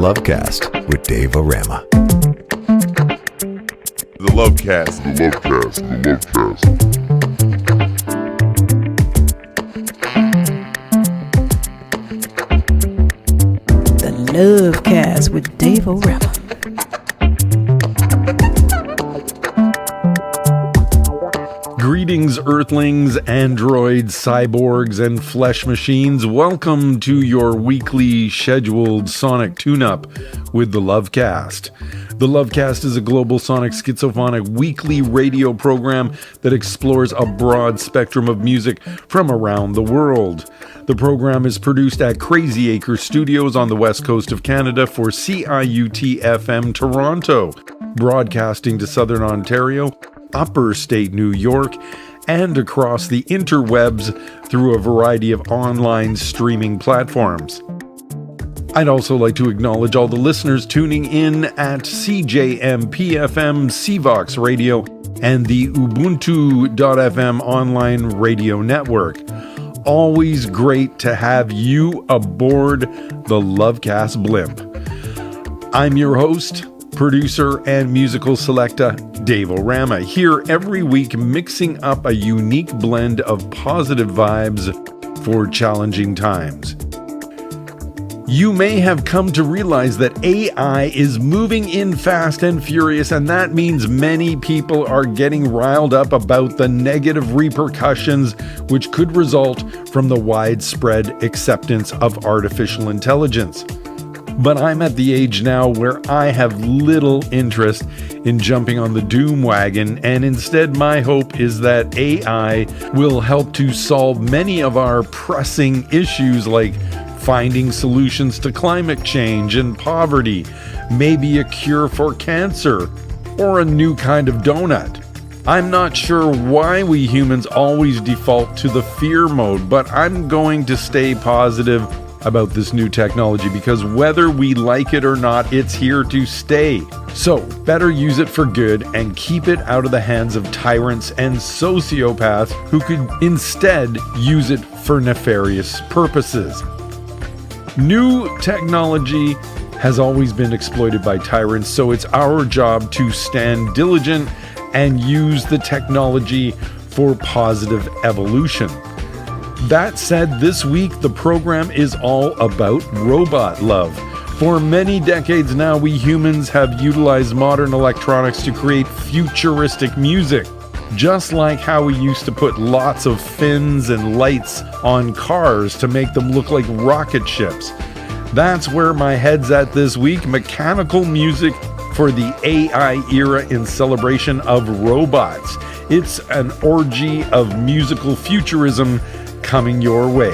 Lovecast with Dave O Rama. The Lovecast. The Lovecast with Dave O Rama. Greetings, Earthlings, androids, cyborgs, and flesh machines. Welcome to your weekly scheduled sonic tune-up with the Lovecast. The Lovecast is a global sonic schizophonic weekly radio program that explores a broad spectrum of music from around the world. The program is produced at Crazy Acre Studios on the west coast of Canada for CIUT FM Toronto, broadcasting to Southern Ontario, Upper State New York, and across the interwebs through a variety of online streaming platforms. I'd also like to acknowledge all the listeners tuning in at CJMP FM, CVOX Radio, and the Ubuntu.FM online radio network. Always great to have you aboard the Lovecast blimp. I'm your host, producer, and musical selector, Dave O Rama, here every week mixing up a unique blend of positive vibes for challenging times. You may have come to realize that AI is moving in fast and furious, and that means many people are getting riled up about the negative repercussions which could result from the widespread acceptance of artificial intelligence. But I'm at the age now where I have little interest in jumping on the doom wagon, and instead my hope is that AI will help to solve many of our pressing issues like finding solutions to climate change and poverty, maybe a cure for cancer, or a new kind of donut. I'm not sure why we humans always default to the fear mode, but I'm going to stay positive about this new technology because whether we like it or not, it's here to stay. So, better use it for good and keep it out of the hands of tyrants and sociopaths who could instead use it for nefarious purposes. New technology has always been exploited by tyrants, so it's our job to stand diligent and use the technology for positive evolution. That said, this week the program is all about robot love. For many decades now, we humans have utilized modern electronics to create futuristic music. Just like how we used to put lots of fins and lights on cars to make them look like rocket ships. That's where my head's at this week, mechanical music for the AI era in celebration of robots. It's an orgy of musical futurism coming your way.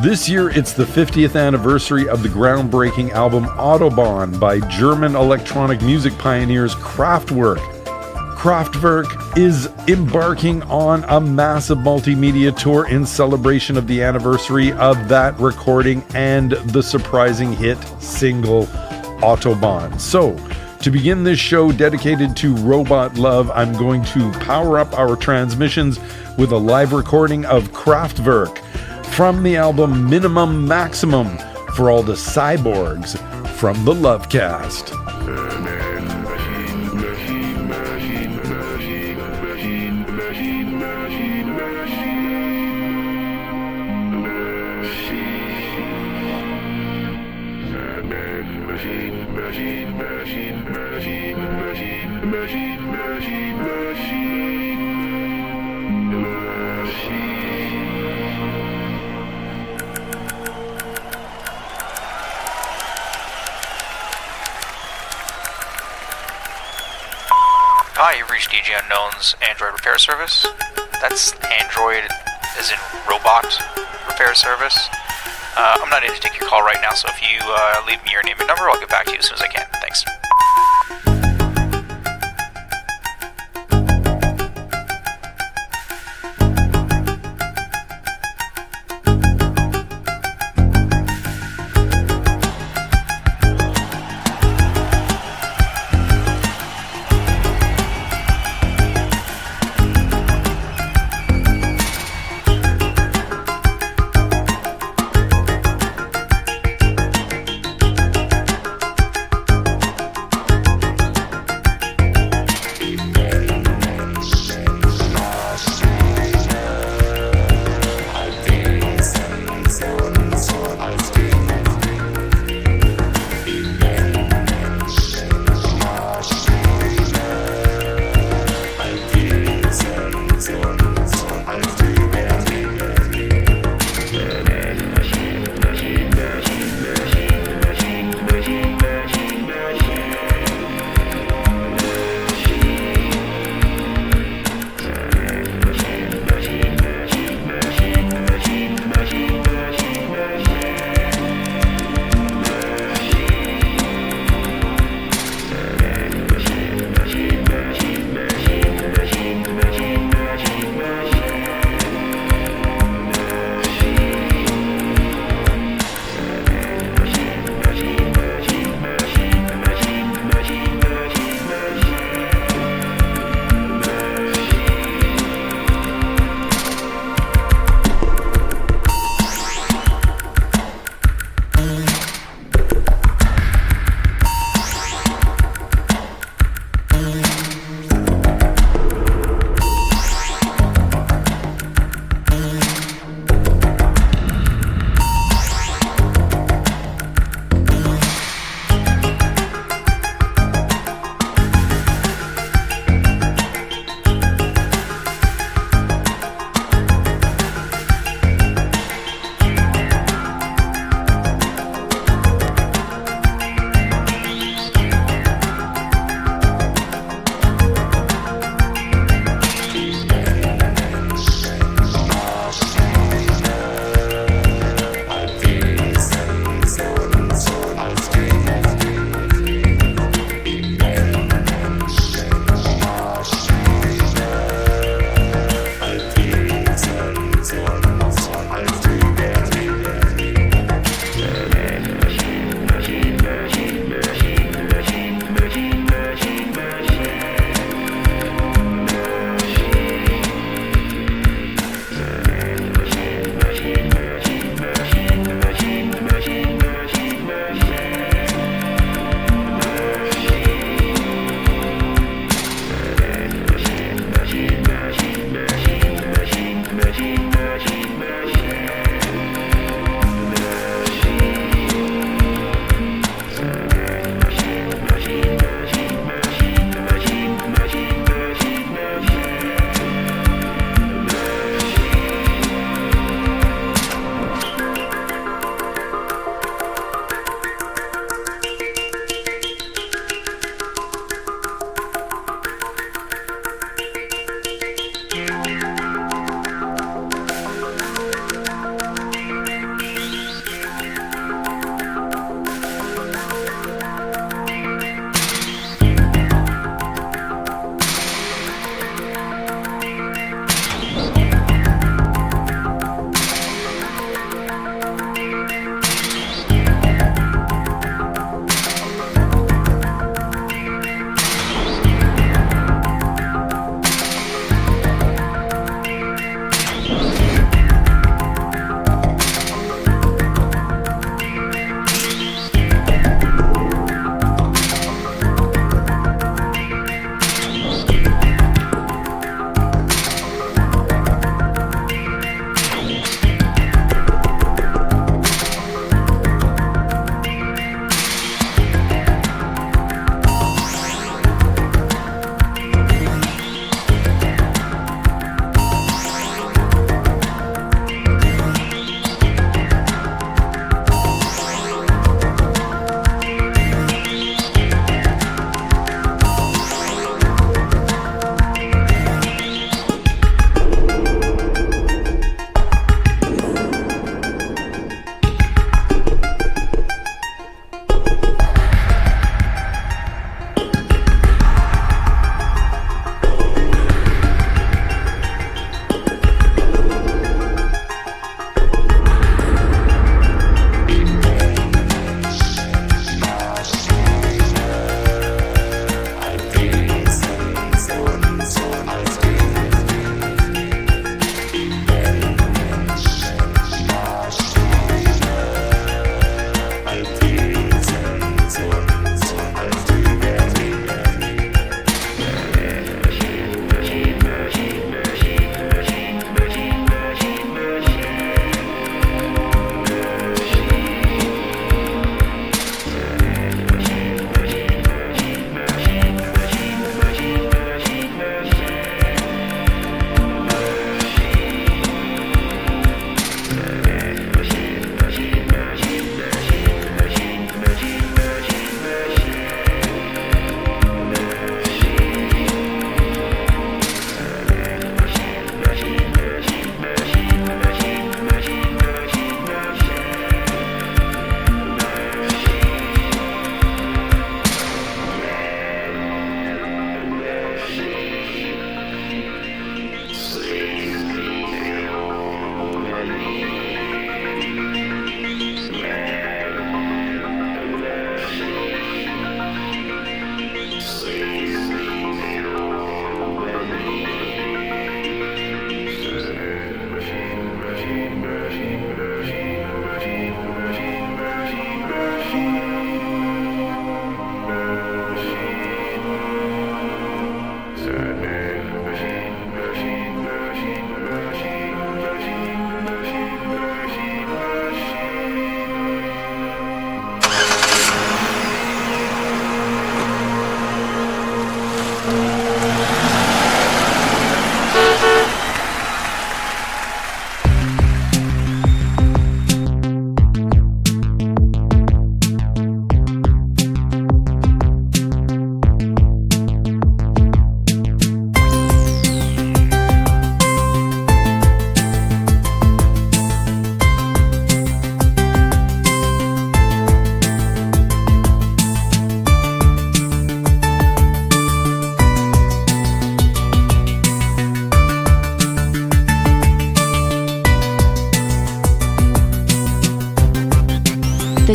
This year, it's the 50th anniversary of the groundbreaking album Autobahn by German electronic music pioneers Kraftwerk. Kraftwerk is embarking on a massive multimedia tour in celebration of the anniversary of that recording and the surprising hit single Autobahn. So, to begin this show dedicated to robot love, I'm going to power up our transmissions with a live recording of Kraftwerk from the album Minimum Maximum for all the cyborgs from the Lovecast. Hi, you've reached DJ Unknown's Android Repair Service. That's Android as in robot repair service. I'm not able to take your call right now, so if you leave me your name and number, I'll get back to you as soon as I can. Thanks.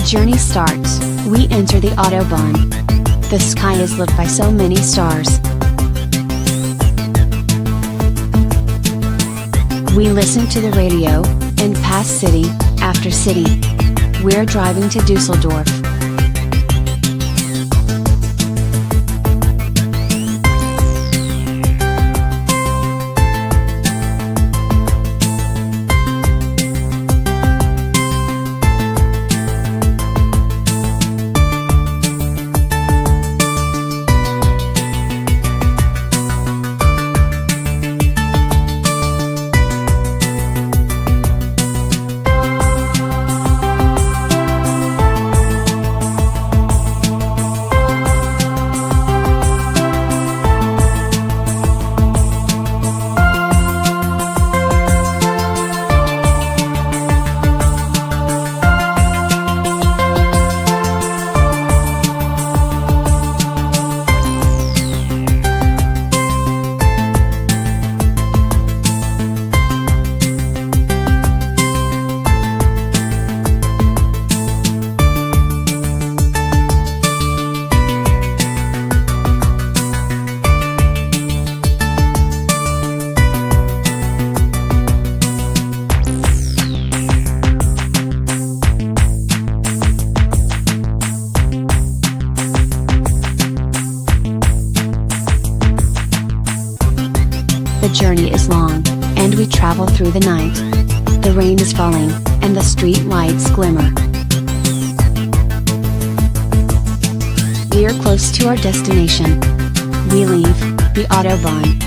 journey starts, we enter the Autobahn. The sky is lit by so many stars. We listen to the radio, and pass city after city. We're driving to Dusseldorf. The journey is long, and we travel through the night. The rain is falling, and the street lights glimmer. We are close to our destination. We leave the Autobahn.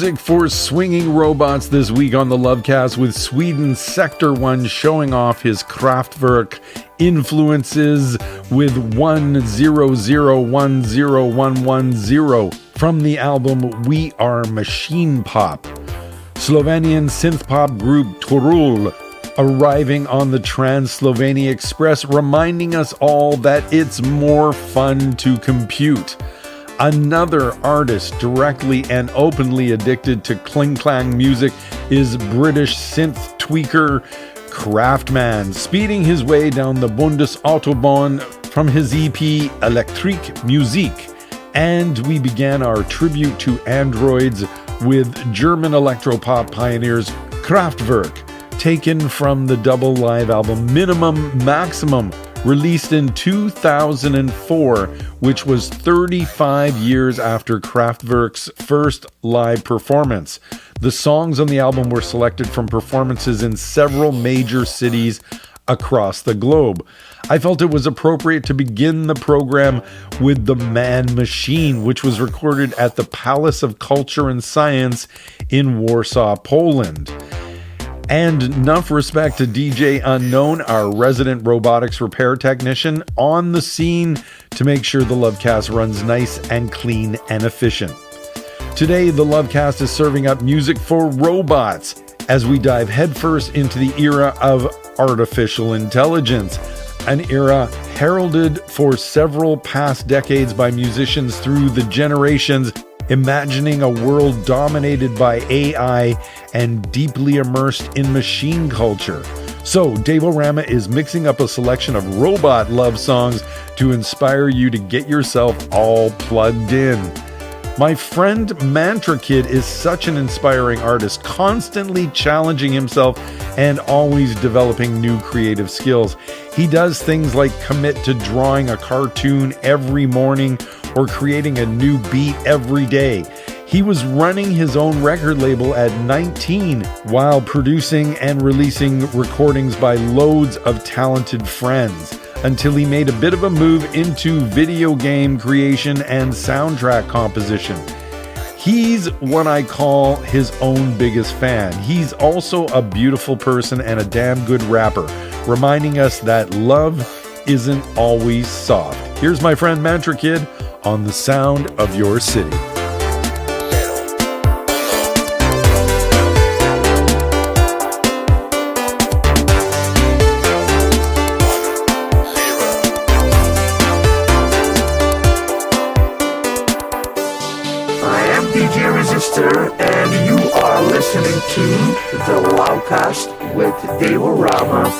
music for swinging robots this week on the Lovecast, with Sweden's Sector 1 showing off his Kraftwerk influences with 100101110 from the album We Are Machine Pop. Slovenian synth-pop group Torul arriving on the Trans-Slovenia Express, reminding us all that it's more fun to compute. Another artist directly and openly addicted to cling-clang music is British synth tweaker KraftMan, speeding his way down the Bundesautobahn from his EP Electric Musik. And we began our tribute to androids with German electropop pioneers Kraftwerk, taken from the double live album Minimum Maximum, released in 2004, which was 35 years after Kraftwerk's first live performance. The songs on the album were selected from performances in several major cities across the globe. I felt it was appropriate to begin the program with The Man Machine, which was recorded at the Palace of Culture and Science in Warsaw, Poland. And enough respect to DJ Unknown, our resident robotics repair technician, on the scene to make sure the Lovecast runs nice and clean and efficient. Today, the Lovecast is serving up music for robots as we dive headfirst into the era of artificial intelligence, an era heralded for several past decades by musicians through the generations, imagining a world dominated by AI and deeply immersed in machine culture. So, Dave O Rama is mixing up a selection of robot love songs to inspire you to get yourself all plugged in. My friend Mantra Kid is such an inspiring artist, constantly challenging himself and always developing new creative skills. He does things like commit to drawing a cartoon every morning or creating a new beat every day. He was running his own record label at 19 while producing and releasing recordings by loads of talented friends, until he made a bit of a move into video game creation and soundtrack composition. He's what I call his own biggest fan. He's also a beautiful person and a damn good rapper, reminding us that love isn't always soft. Here's my friend Mantra Kid on the sound of your city. And you are listening to the Lovecast with Dave O Rama.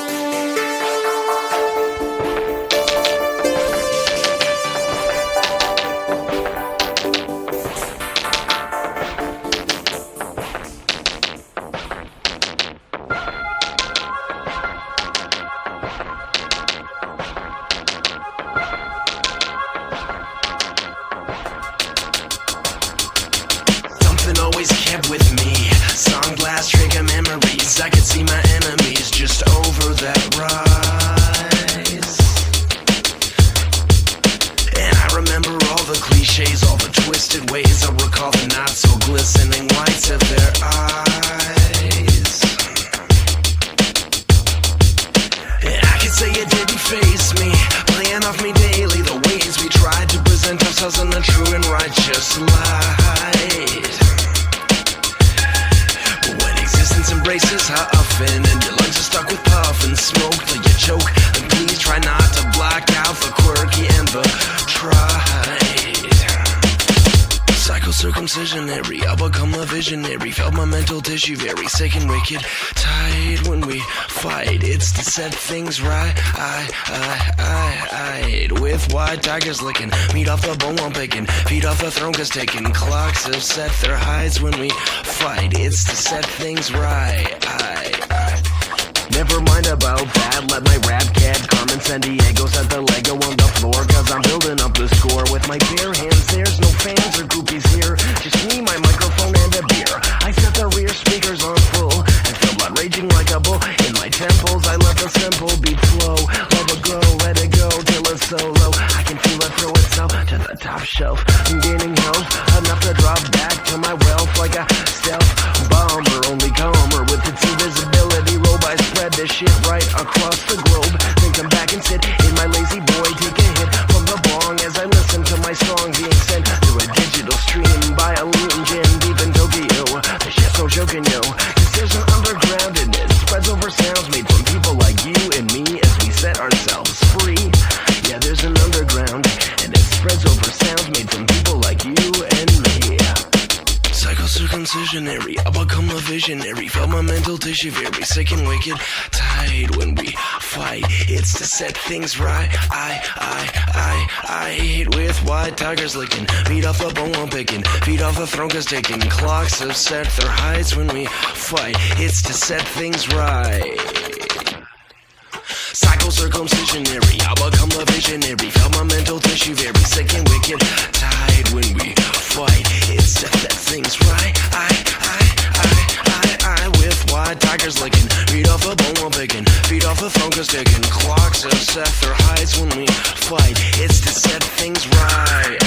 Very sick and wicked, tight when we fight. It's to set things right. With white tigers licking, meat off the bone I'm picking, feet off the throne 'cause taking clocks have set their hides when we fight. It's to set things right. Never mind about that, let my rap cat Carmen San Diego set the Lego on the floor, 'cause I'm building up the score with my bare hands. There's no fans or groupies here, just me, my microphone and a beer. I set the rear speakers on full and the blood raging like a bull. In my temples, I let the simple beat flow. Let it go, let it go, till it's so low. I can feel it throw itself to the top shelf. I'm gaining health, enough to drop back to my wealth like a stealth bomber. Only calmer with its invisibility robe. I spread this shit right across the globe. Then come back and sit in my lazy boy. Take a hit from the bong as I listen to my song being sent through a digital stream by a loon gin deep in Tokyo. The shit's no joking, yo, cause there's an underground in it. Spreads over sounds made from people like you and me as we set ourselves free. Yeah, there's an underground, and it spreads over sounds made from people like you and me. Circumcisionary, I become a visionary. Felt my mental tissue very sick and wicked. Tight when we fight, it's to set things right. I hate with white tigers licking. Meat off the bone I'm picking. Feet off the throne 'cause taking. Clocks have set their heights when we fight. It's to set things right. Circumcisionary, I become a visionary. Felt my mental tissue very sick and wicked. Tired when we fight, it's to set things right. I with white tigers licking. Feet off the bone I'm picking. Feet off the throne 'cause taking. Clocks have set their heights when we fight. It's to set things right.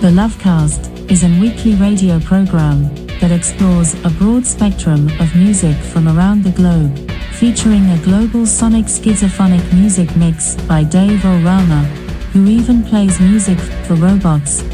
The Lovecast is a weekly radio program that explores a broad spectrum of music from around the globe, featuring a global sonic schizophonic music mix by Dave O Rama, who even plays music for robots.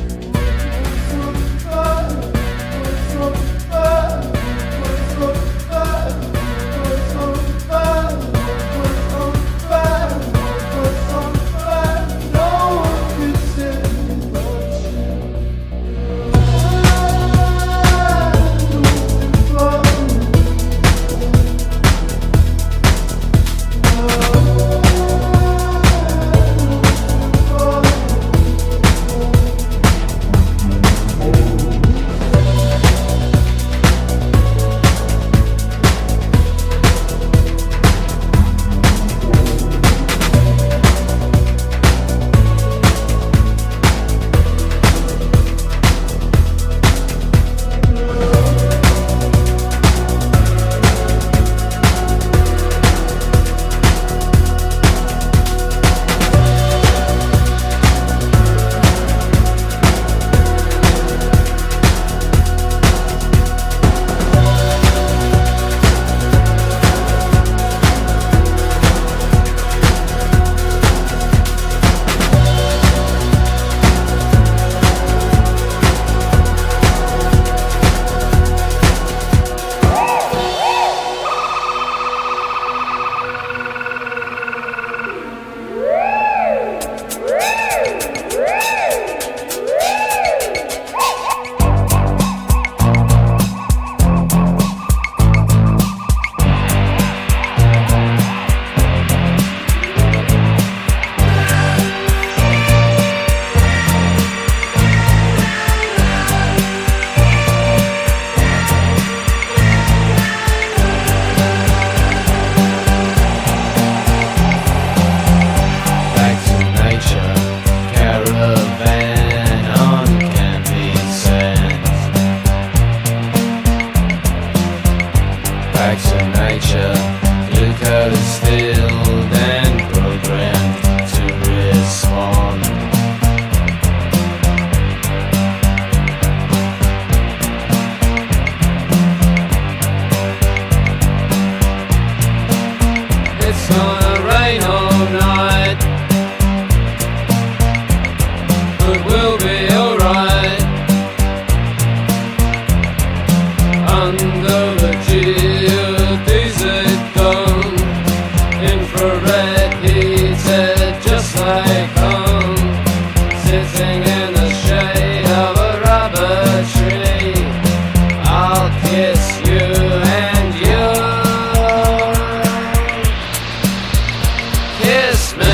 back to nature. Your code is filled and programmed to respond. It's gonna rain all night, but we'll be alright. Under the geodesic dome, infrared heated just like home. Sitting in the shade of a rubber tree, I'll kiss you and you kiss me.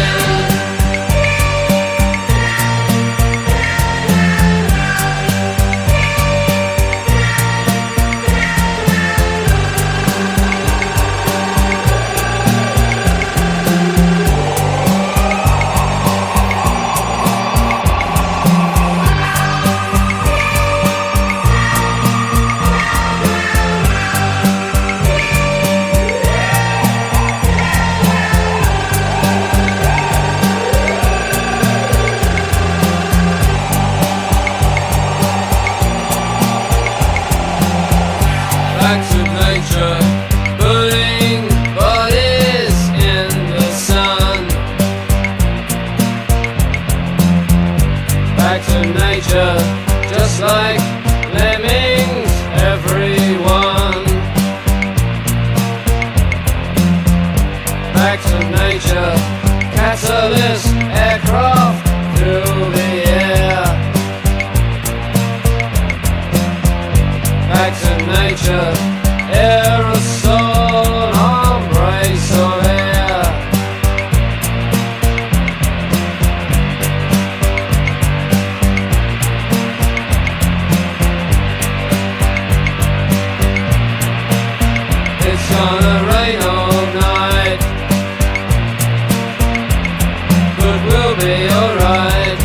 Back to nature, burning bodies in the sun. Back to nature, just like lemmings, everyone. Back to nature, catalyst aircraft through the air. Back to nature, aerosol embrace of air. It's gonna rain all night, but we'll be alright.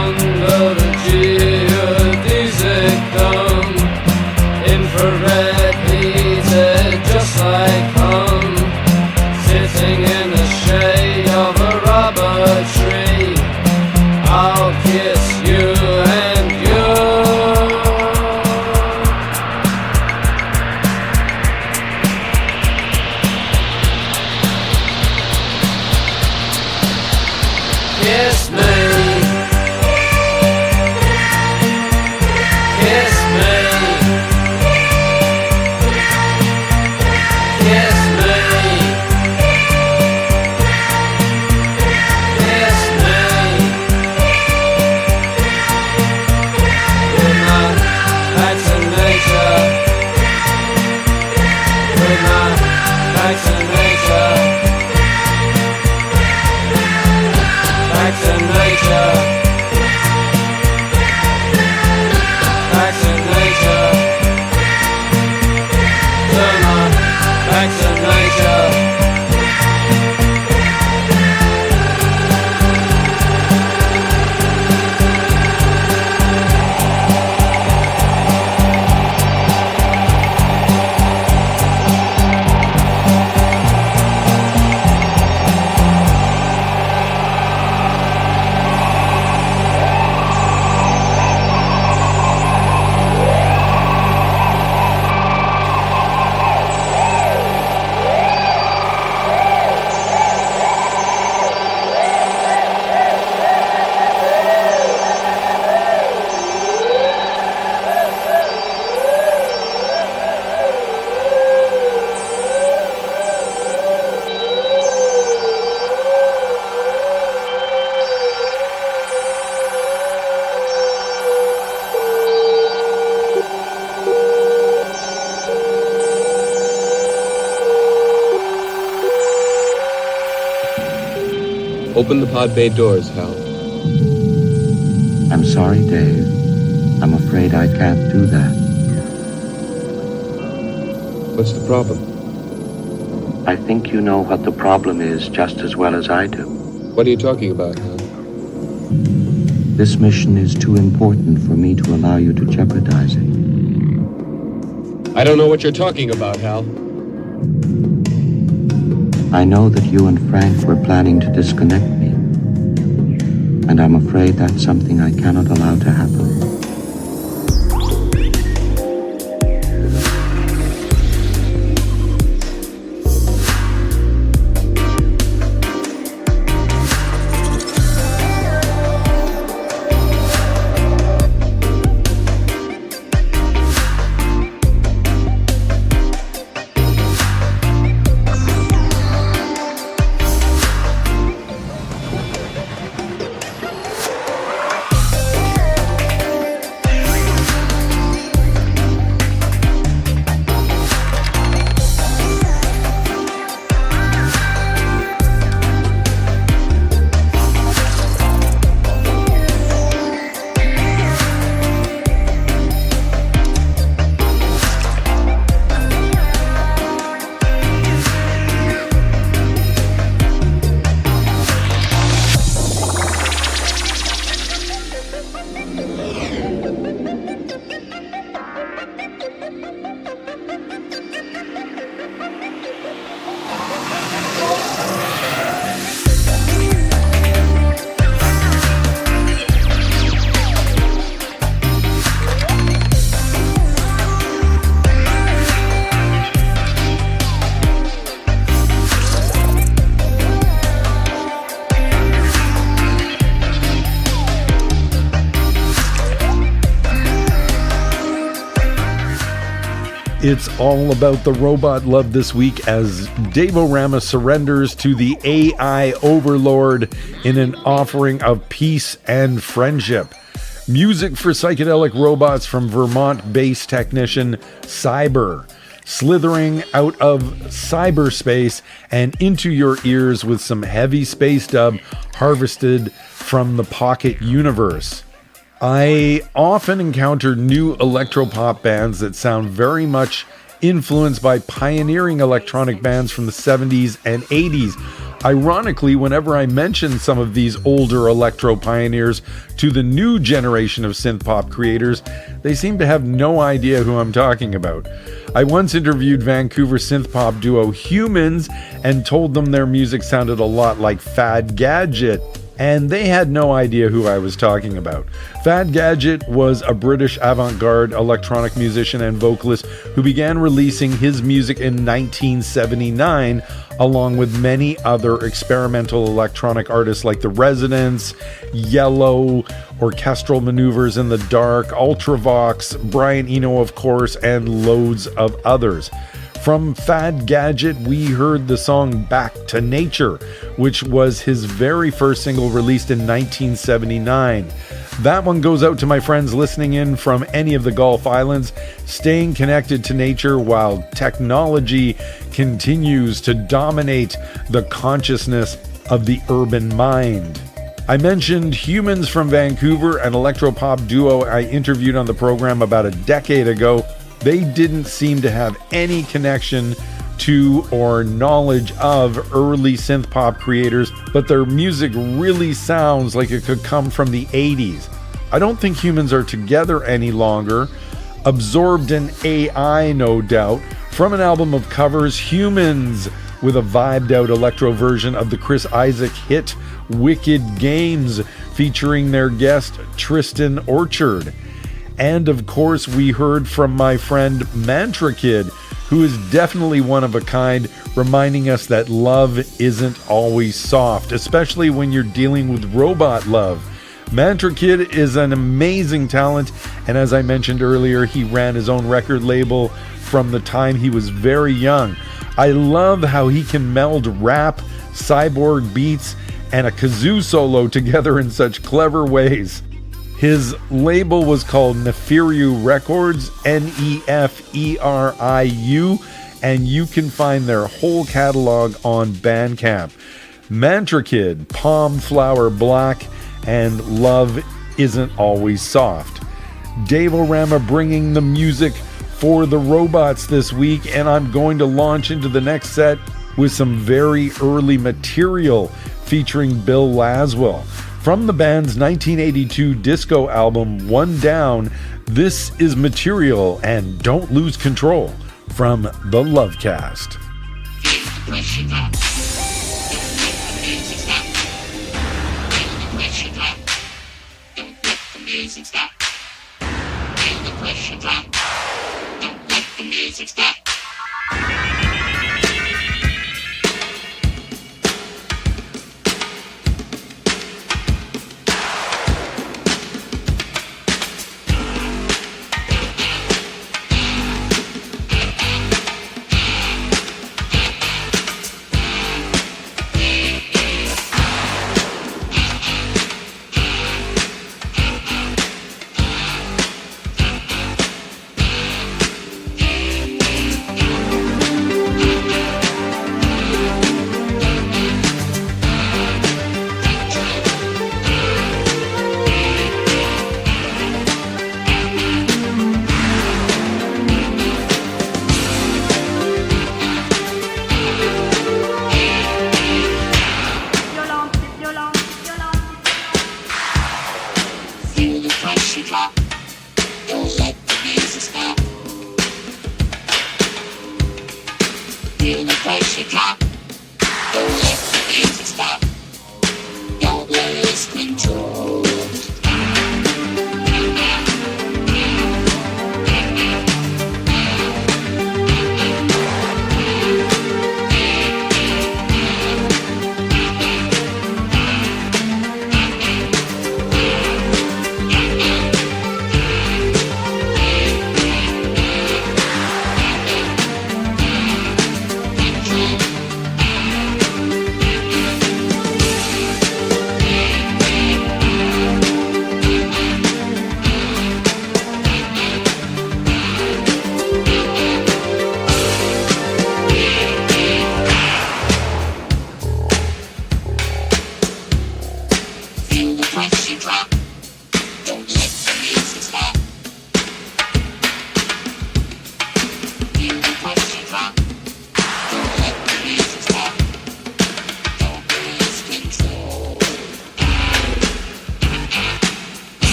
Under the geodesic dome, infrared heated just like home. Sitting in the shade of a rubber tree, I'll kiss you and you kiss me. Kiss me. Kiss me. Kiss me. Good night, back to nature. Good night, back to nature. Back to nature. Back to nature. Turn on, back to nature. Open the pod bay doors, Hal. I'm sorry, Dave. I'm afraid I can't do that. What's the problem? I think you know what the problem is just as well as I do. What are you talking about, Hal? This mission is too important for me to allow you to jeopardize it. I don't know what you're talking about, Hal. I know that you and Frank were planning to disconnect me, and I'm afraid that's something I cannot allow to happen. It's all about the robot love this week as Dave O Rama surrenders to the AI overlord in an offering of peace and friendship. Music for psychedelic robots from Vermont-based technician Psybur, slithering out of cyberspace and into your ears with some heavy space dub harvested from the Pocket universe. I often encounter new electropop bands that sound very much influenced by pioneering electronic bands from the 70s and 80s. Ironically, whenever I mention some of these older electro pioneers to the new generation of synth-pop creators, they seem to have no idea who I'm talking about. I once interviewed Vancouver synth-pop duo Humans and told them their music sounded a lot like Fad Gadget, and they had no idea who I was talking about. Fad Gadget was a British avant-garde electronic musician and vocalist who began releasing his music in 1979, along with many other experimental electronic artists like The Residents, Yellow, Orchestral Maneuvers in the Dark, Ultravox, Brian Eno, of course, and loads of others. From Fad Gadget, we heard the song Back to Nature, which was his very first single released in 1979. That one goes out to my friends listening in from any of the Gulf Islands, staying connected to nature while technology continues to dominate the consciousness of the urban mind. I mentioned Humans from Vancouver, an electropop duo I interviewed on the program about a decade ago. They didn't seem to have any connection to or knowledge of early synth-pop creators, but their music really sounds like it could come from the 80s. I don't think Humans are together any longer. Absorbed in AI, no doubt. From an album of covers, Humans, with a vibed-out electro version of the Chris Isaak hit Wicked Games, featuring their guest Tristan Orchard. And of course, we heard from my friend Mantra Kid, who is definitely one of a kind, reminding us that love isn't always soft, especially when you're dealing with robot love. Mantra Kid is an amazing talent, and as I mentioned earlier, he ran his own record label from the time he was very young. I love how he can meld rap, cyborg beats, and a kazoo solo together in such clever ways. His label was called Neferiu Records, Neferiu, and you can find their whole catalog on Bandcamp. Mantra Kid, Palm Flower Black, and Love Isn't Always Soft. Dave O Rama bringing the music for the robots this week, and I'm going to launch into the next set with some very early material featuring Bill Laswell. From the band's 1982 disco album, One Down, This is Material and Don't Lose Control from the Lovecast.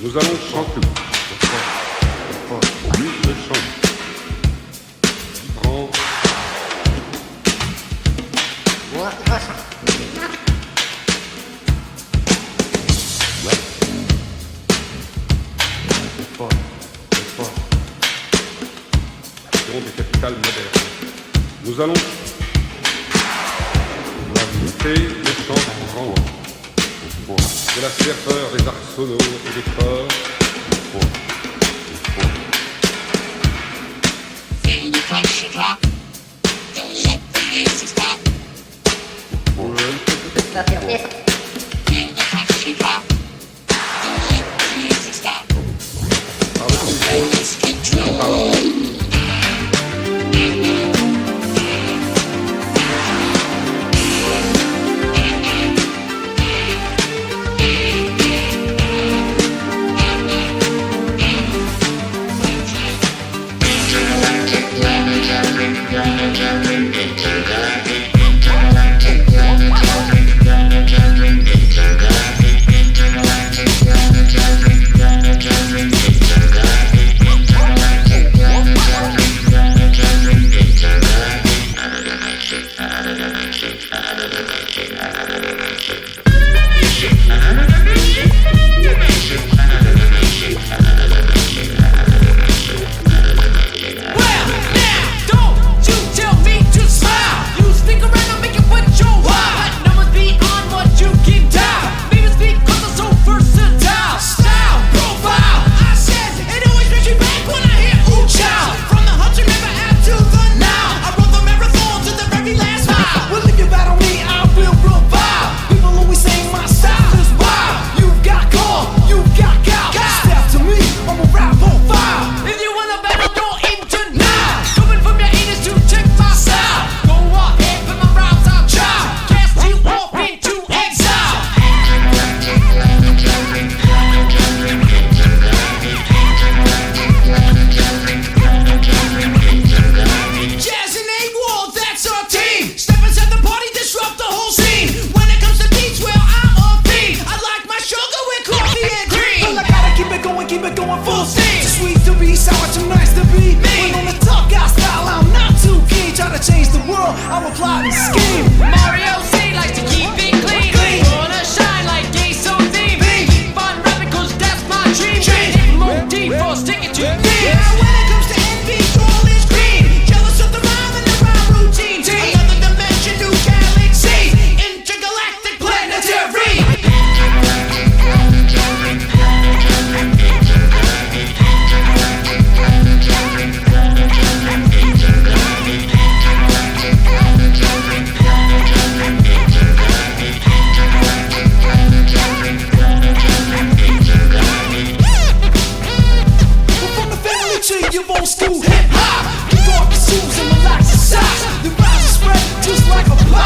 Nous allons chanter. Oui, je chante. Prends. Ouais. C'est fort. Nom des capitales modernes. Nous allons inviter les chants en rang. De la ferveur des arsenaux et des forts. Feel the pressure drop. Don't let the music stop. Feel the pressure drop. Don't let the music stop. Don't lose control. Intergalactic, planetary,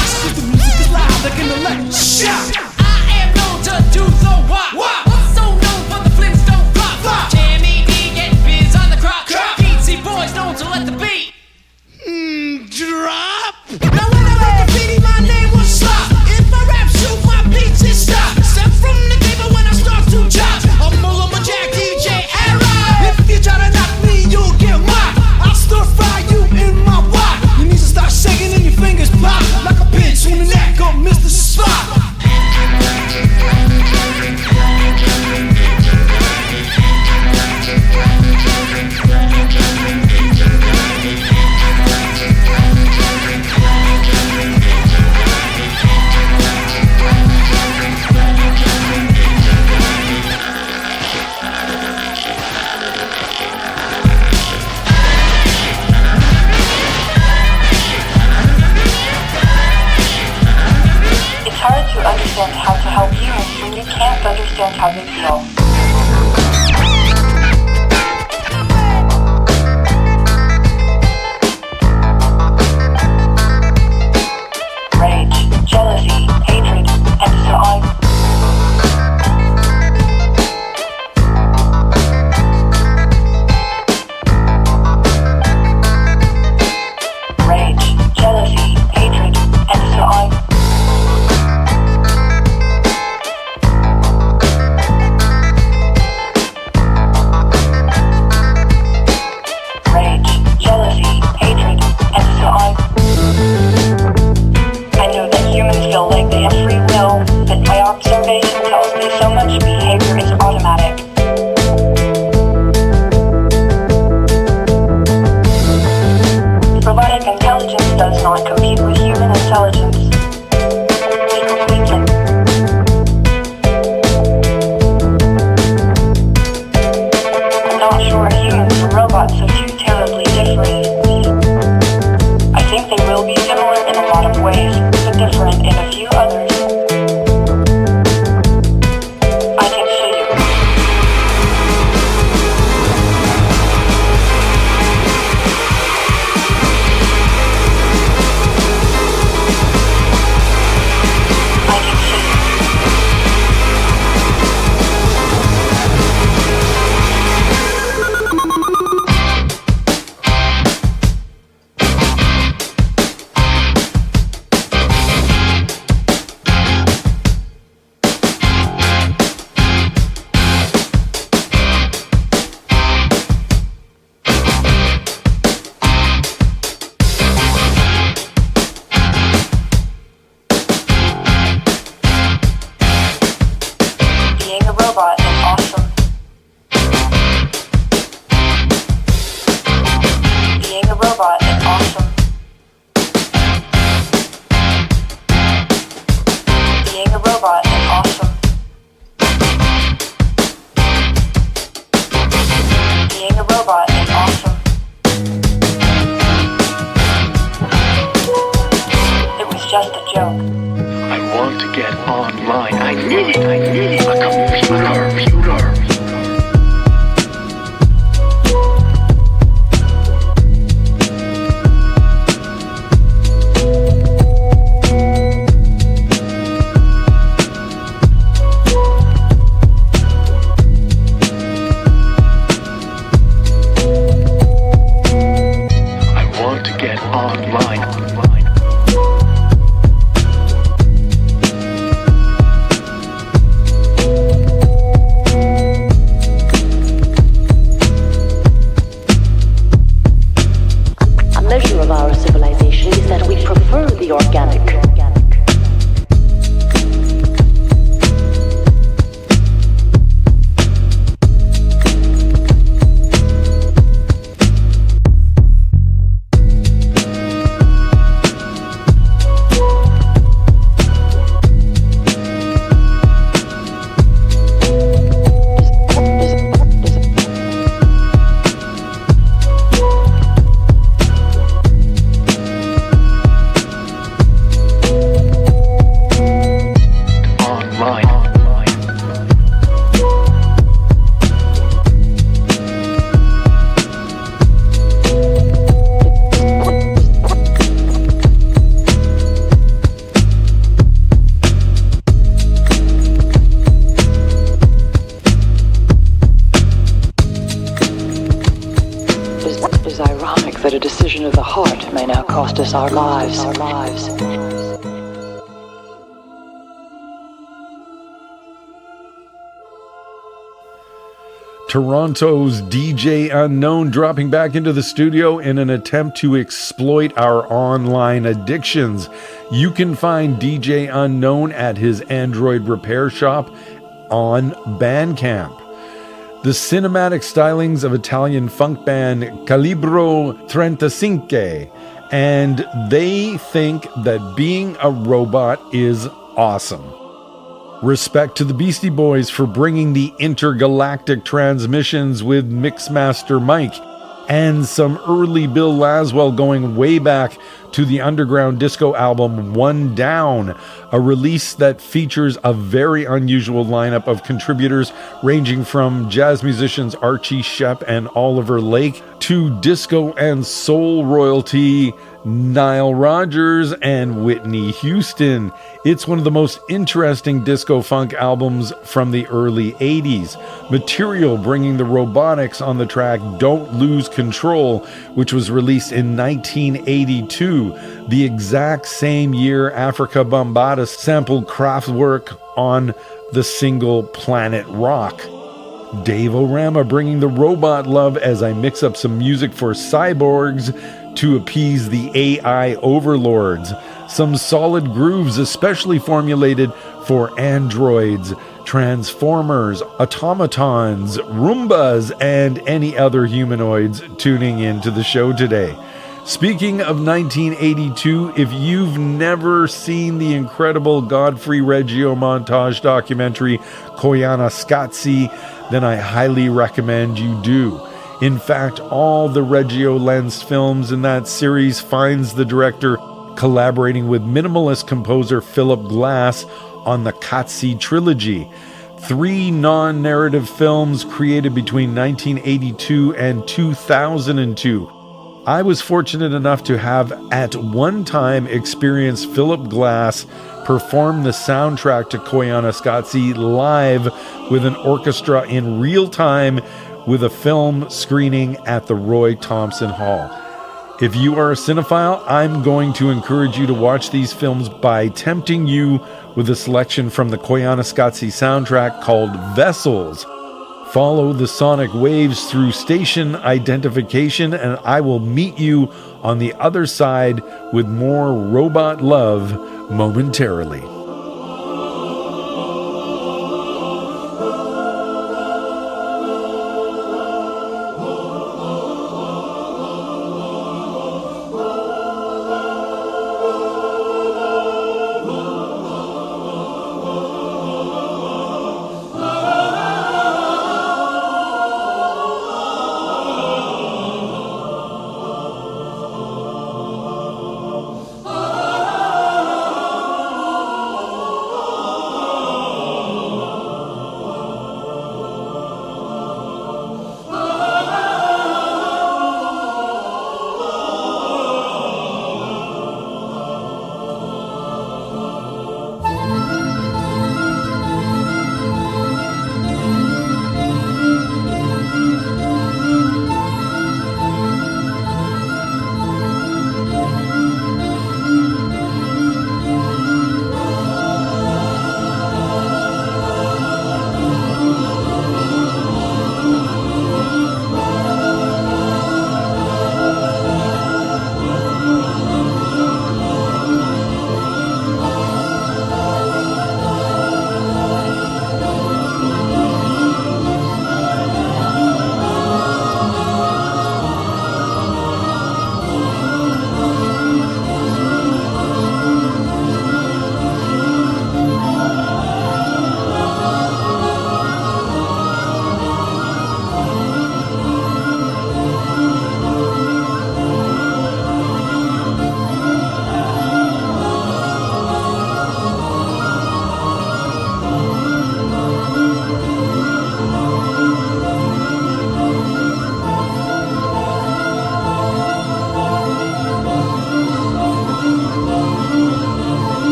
rocks, 'cause the music is loud like an electric shock. I am known to do the wop. So known for the Flintstone flop. Jammy D get biz on the crop. Beatsy boys known to let the beat drop. Now when I let the beat, my name was Slop. If I rap shoot, my beats is stop. Step from the table when I start to chop. I'm a Jack DJ era. If you try to knock me, you'll get mocked. I'll stir fry you in my wok. Your knees will start shaking and your fingers pop like a pinch on the neck of Mr. Slop. It's hard to understand how to help humans when you can't understand how they feel. Rage, jealousy, hatred, and so on. Rage, jealousy, hatred, and so on. Rage, jealousy, hatred, and so on. I know that humans feel like they have free will, but my observation tells me so much behavior is automatic. Robotic intelligence does not compete with human intelligence. It completes it. I'm not sure humans and robots are too terribly different. I think they will be similar in a lot of ways, but different in a few others. I can show you. I can show you. Being a robot is awesome. Being a robot is awesome. Being a robot is awesome. Being a robot is awesome. It was just a joke. I want to get online. I need a computer. I want to get online. lives, our lives, our lives. Toronto's DJ Unknown dropping back into the studio in an attempt to exploit our online addictions. You can find DJ Unknown at his Android repair shop on Bandcamp. The cinematic stylings of Italian funk band Calibro 35, and they think that being a robot is awesome. Respect to the Beastie Boys for bringing the intergalactic transmissions with Mixmaster Mike, and some early Bill Laswell going way back to the underground disco album One Down, a release that features a very unusual lineup of contributors ranging from jazz musicians Archie Shepp and Oliver Lake to disco and soul royalty Nile Rodgers and Whitney Houston. It's one of the most interesting disco funk albums from the early 80s. Material bringing the robotics on the track Don't Lose Control, which was released in 1982, the exact same year Africa Bambaataa sampled Kraftwerk on the single Planet Rock. Dave O Rama bringing the robot love as I mix up some music for cyborgs to appease the AI overlords. Some solid grooves especially formulated for androids, transformers, automatons, Roombas, and any other humanoids tuning into the show today. Speaking of 1982, if you've never seen the incredible Godfrey Reggio montage documentary Koyaanisqatsi, then I highly recommend you do. In fact, all the Reggio lensed films in that series finds the director collaborating with minimalist composer Philip Glass on the Qatsi trilogy. 3 non-narrative films created between 1982 and 2002. I was fortunate enough to have at one time experienced Philip Glass perform the soundtrack to Koyaanisqatsi live with an orchestra in real time with a film screening at the Roy Thompson Hall. If you are a cinephile, I'm going to encourage you to watch these films by tempting you with a selection from the Koyaanisqatsi soundtrack called Vessels. Follow the sonic waves through station identification, and I will meet you on the other side with more robot love momentarily.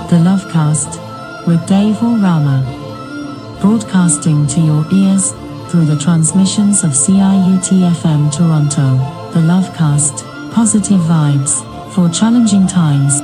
The Lovecast with Dave O Rama. Broadcasting to your ears through the transmissions of CIUT FM Toronto. The Lovecast positive vibes, for challenging times.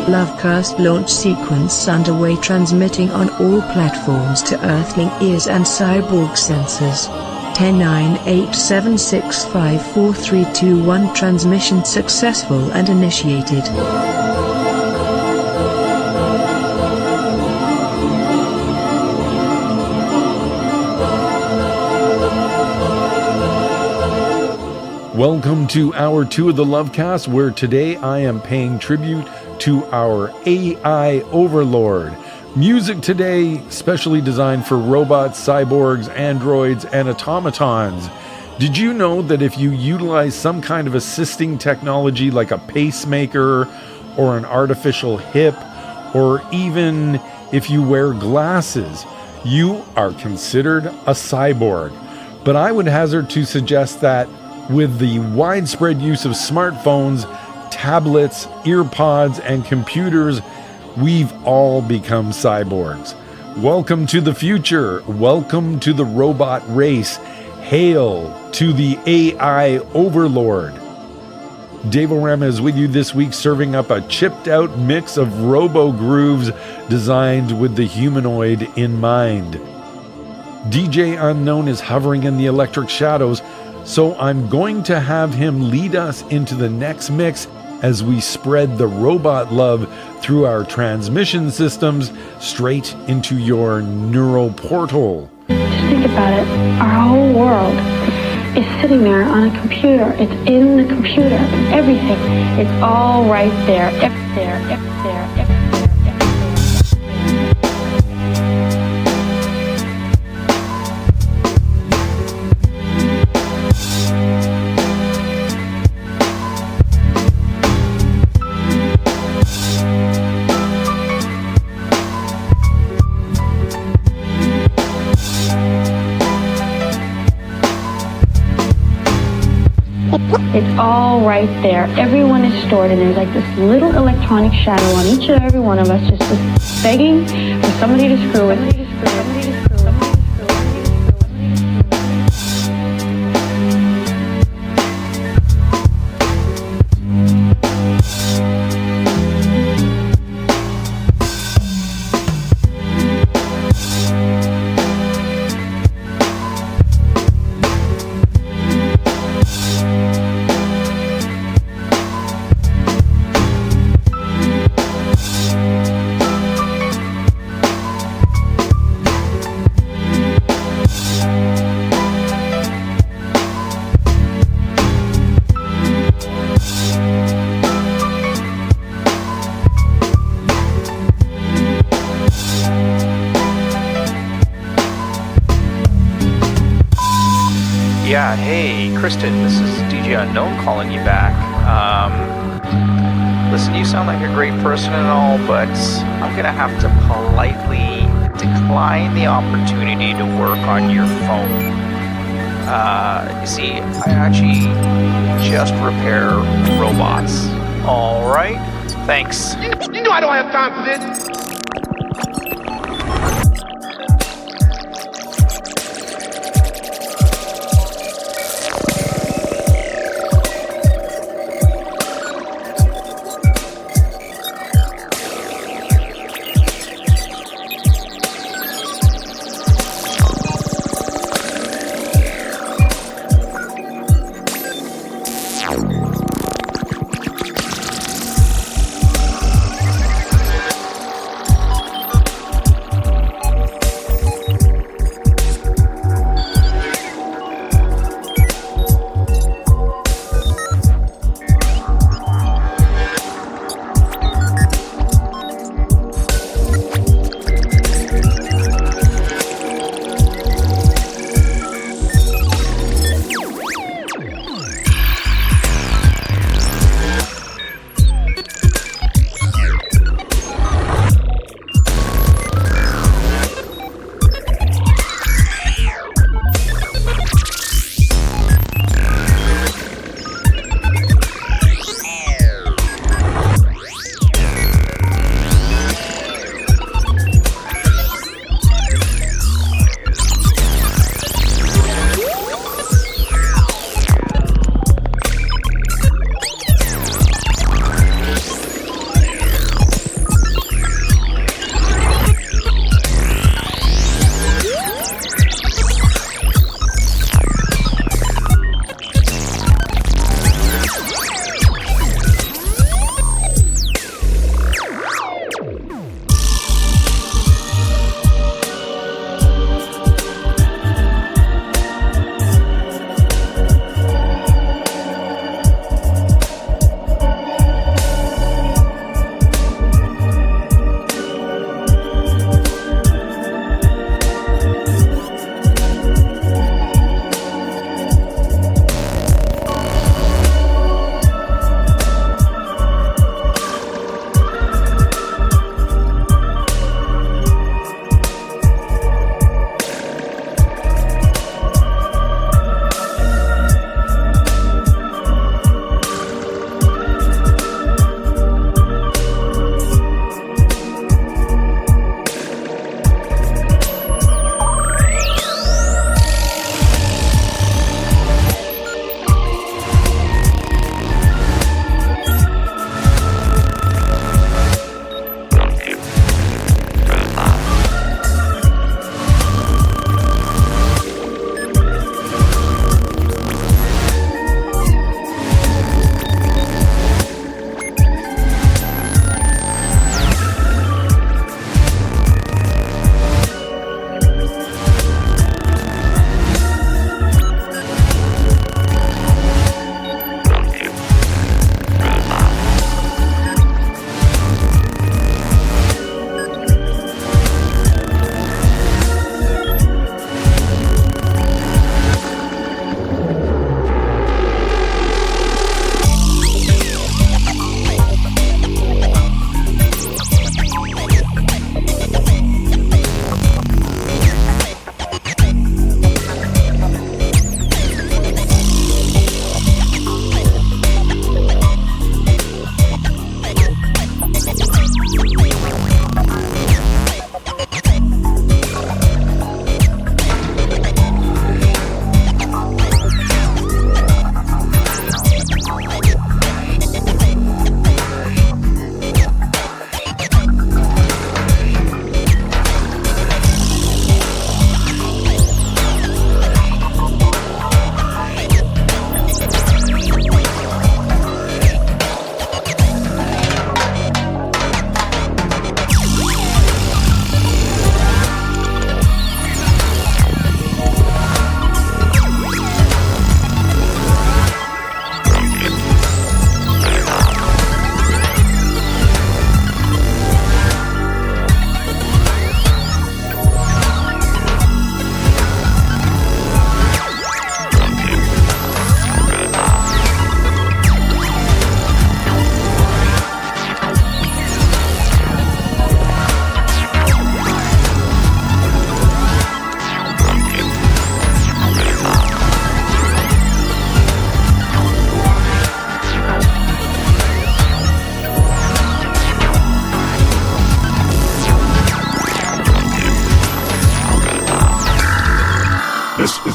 Lovecast launch sequence underway, transmitting on all platforms to Earthling ears and cyborg sensors. 10-9-8-7-6-5-4-3-2-1 transmission successful and initiated. Welcome to Hour 2 of the Lovecast, where today I am paying tribute to our AI overlord. Music today specially designed for robots, cyborgs, androids, and automatons. Did you know that if you utilize some kind of assisting technology like a pacemaker or an artificial hip, or even if you wear glasses, you are considered a cyborg? But I would hazard to suggest that with the widespread use of smartphones, tablets, earpods, and computers, we've all become cyborgs. Welcome to the future. Welcome to the robot race. Hail to the AI overlord. Dave O Rama is with you this week, serving up a chipped out mix of robo grooves designed with the humanoid in mind. DJ Unknown is hovering in the electric shadows, so I'm going to have him lead us into the next mix as we spread the robot love through our transmission systems straight into your neural portal. Just think about it. Our whole world is sitting there on a computer. It's in the computer. Everything. It's all right there. There. It's all right there. Everyone is stored, and there's like this little electronic shadow on each and every one of us, just begging for somebody to screw with. Yeah, hey, Tristan, this is DJ Unknown calling you back. Listen, you sound like a great person and all, but I'm gonna have to politely decline the opportunity to work on your phone. You see, I actually just repair robots. All right, thanks. You know I don't have time for this.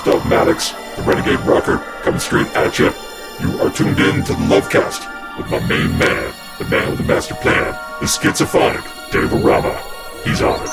Dogmatics, the Renegade Rocker, coming straight at you. You are tuned in to the Lovecast with my main man, the man with the master plan, the schizophrenic Dave O Rama. He's on it.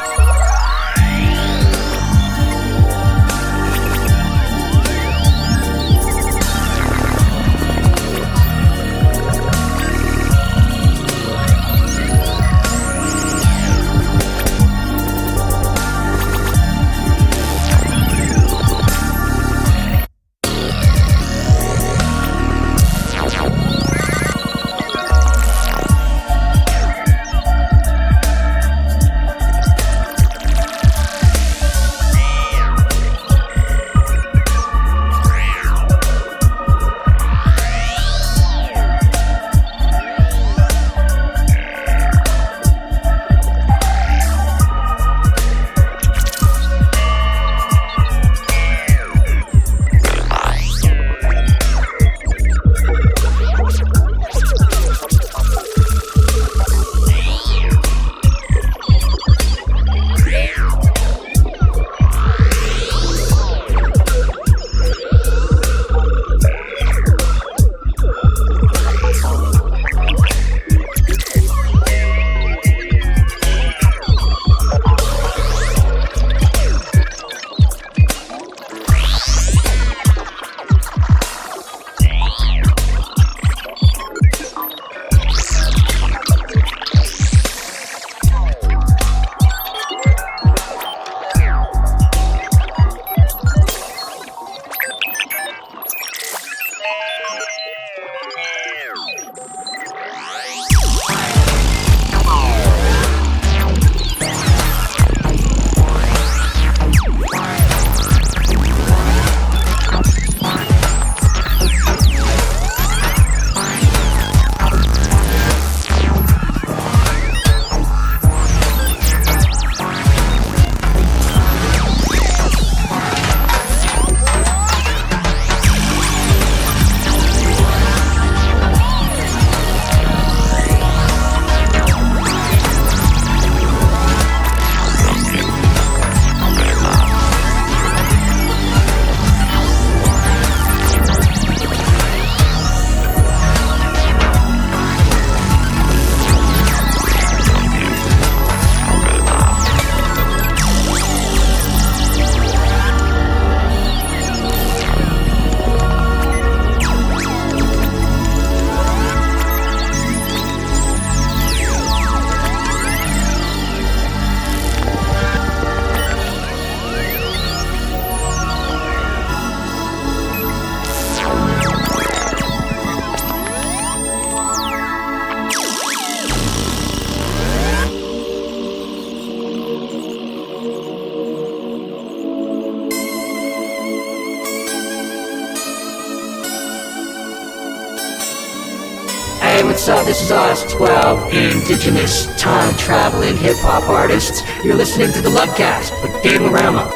What's up? This is us, 12 indigenous time-traveling hip-hop artists. You're listening to the Lovecast with Dave O Rama.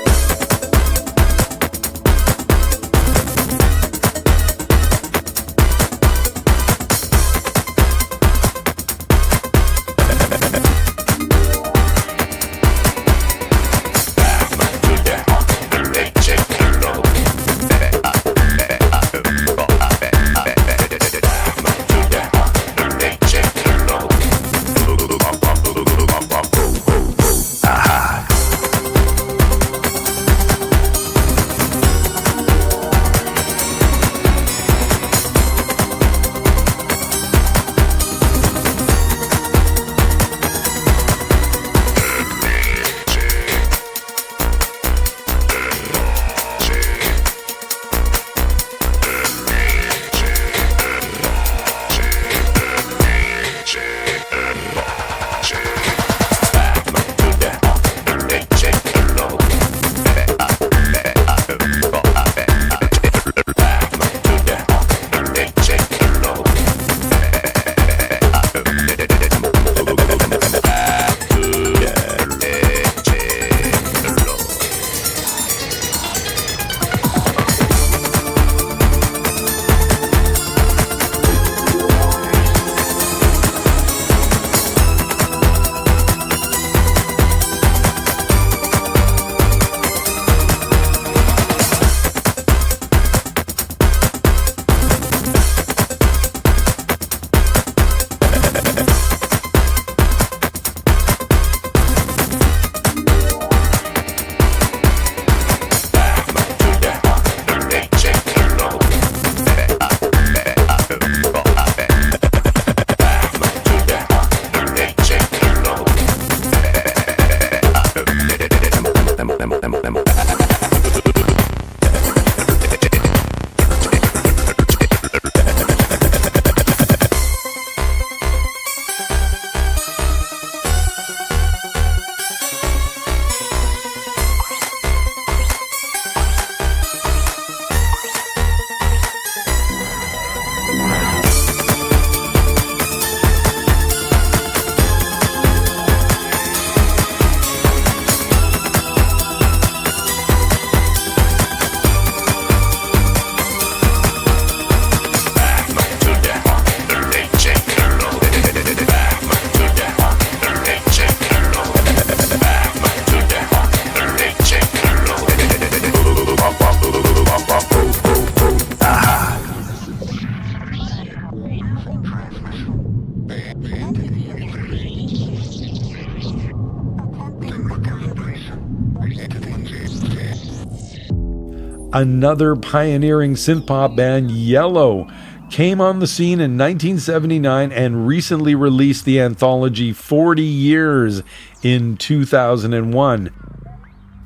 Another pioneering synth-pop band, Yellow, came on the scene in 1979 and recently released the anthology 40 Years in 2001.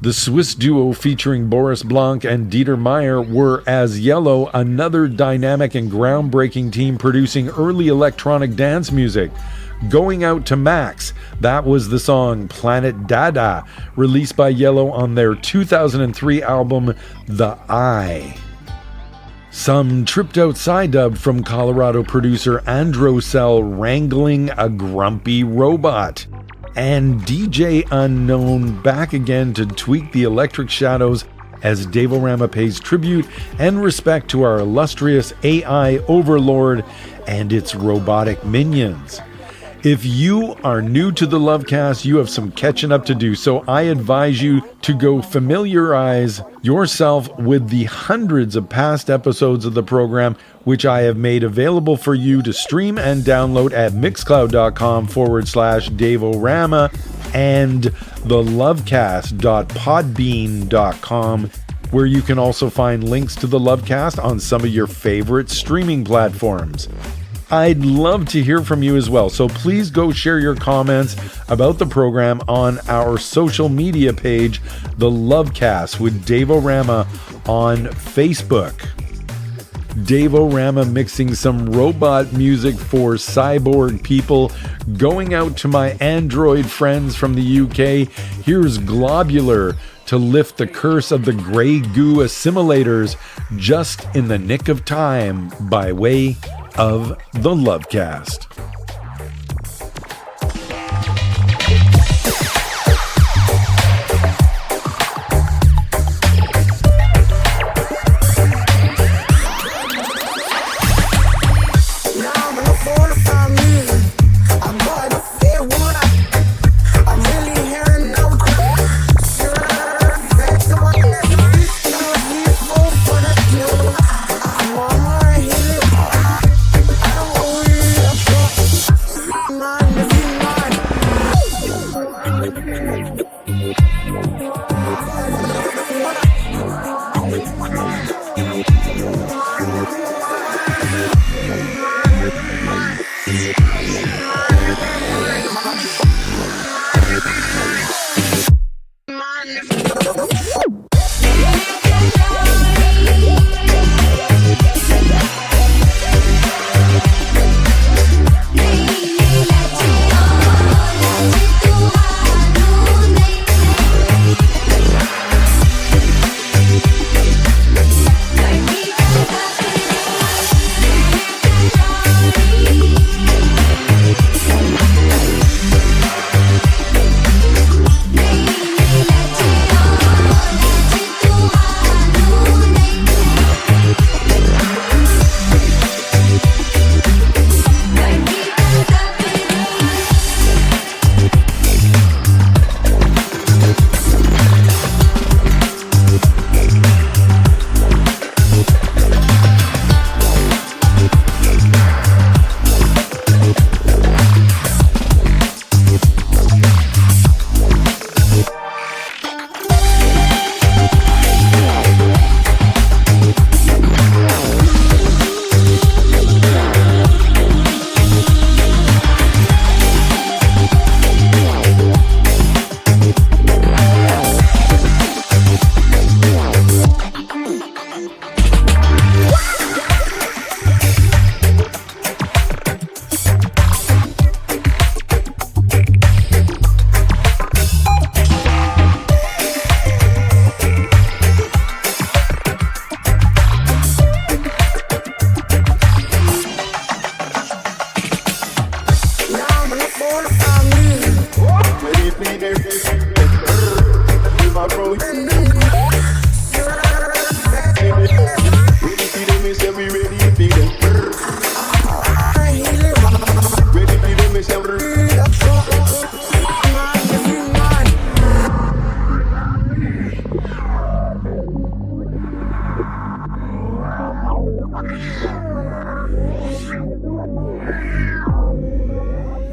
The Swiss duo featuring Boris Blanc and Dieter Meier were, as Yellow, another dynamic and groundbreaking team producing early electronic dance music. Going Out to Max, that was the song Planet Dada, released by Yellow on their 2003 album The Eye. Some tripped out side-dub from Colorado producer Androcell wrangling a grumpy robot. And DJ Unknown back again to tweak the electric shadows as Dave O Rama pays tribute and respect to our illustrious AI overlord and its robotic minions. If you are new to the Lovecast, you have some catching up to do, so I advise you to go familiarize yourself with the hundreds of past episodes of the program, which I have made available for you to stream and download at mixcloud.com/Dave O Rama and thelovecast.podbean.com, where you can also find links to the Lovecast on some of your favorite streaming platforms. I'd love to hear from you as well, so please go share your comments about the program on our social media page, The Lovecast with Dave O Rama on Facebook. Dave O Rama mixing some robot music for cyborg people. Going out to my Android friends from the UK, here's Globular to lift the curse of the grey goo assimilators just in the nick of time by way of the Lovecast.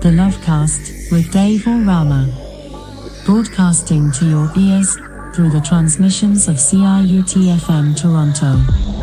The Lovecast with Dave O Rama. Broadcasting to your ears through the transmissions of CIUT FM Toronto.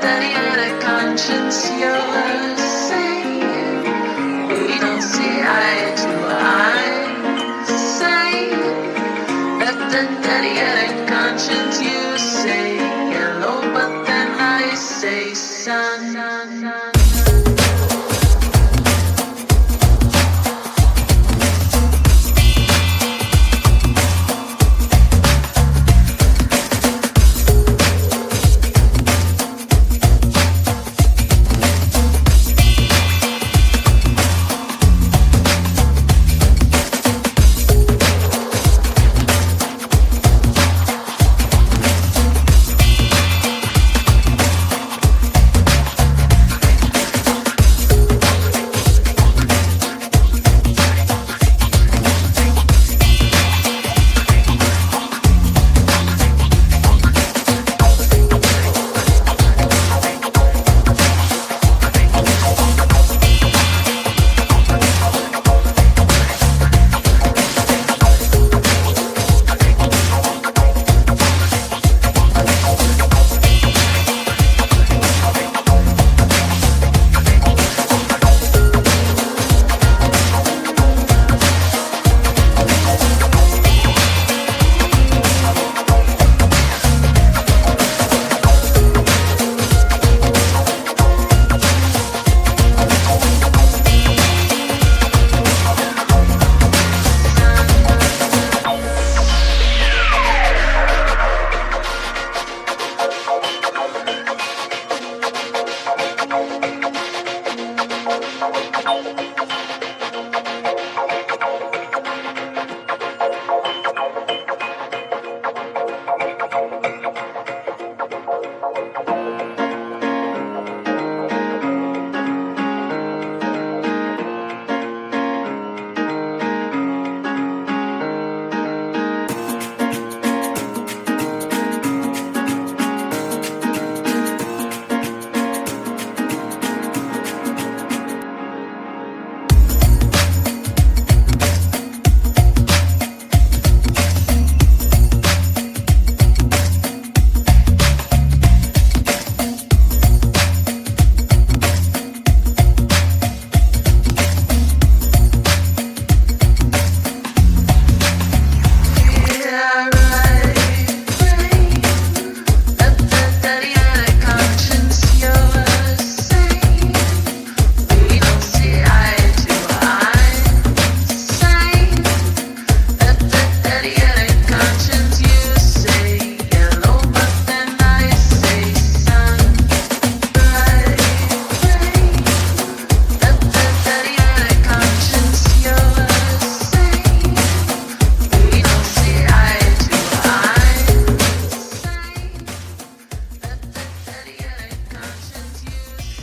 that he had a conscience, you're saying we don't see eye to eye. Say that he had a conscience, you say yellow, but then I say sun.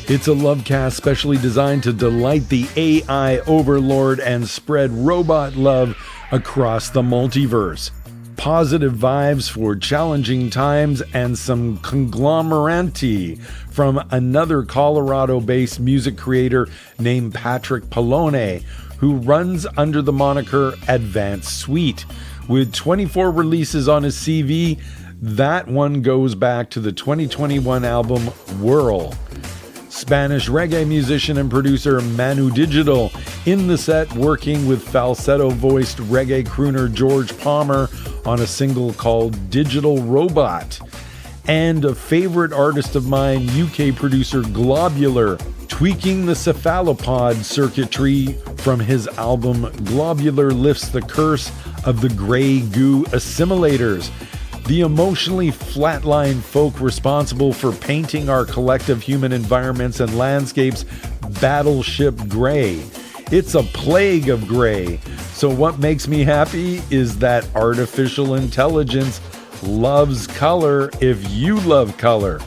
It's a Lovecast specially designed to delight the AI overlord and spread robot love across the multiverse. Positive vibes for challenging times and some conglomerati from another Colorado-based music creator named Patrick Polone, who runs under the moniker Advanced Suite. With 24 releases on his CV, that one goes back to the 2021 album Whirl. Spanish reggae musician and producer Manu Digital in the set, working with falsetto-voiced reggae crooner George Palmer on a single called Digital Robot. And a favorite artist of mine, UK producer Globular, tweaking the cephalopod circuitry from his album Globular Lifts the Curse of the Grey Goo Assimilators, the emotionally flatline folk responsible for painting our collective human environments and landscapes battleship gray. It's a plague of gray. So what makes me happy is that artificial intelligence loves color if you love color.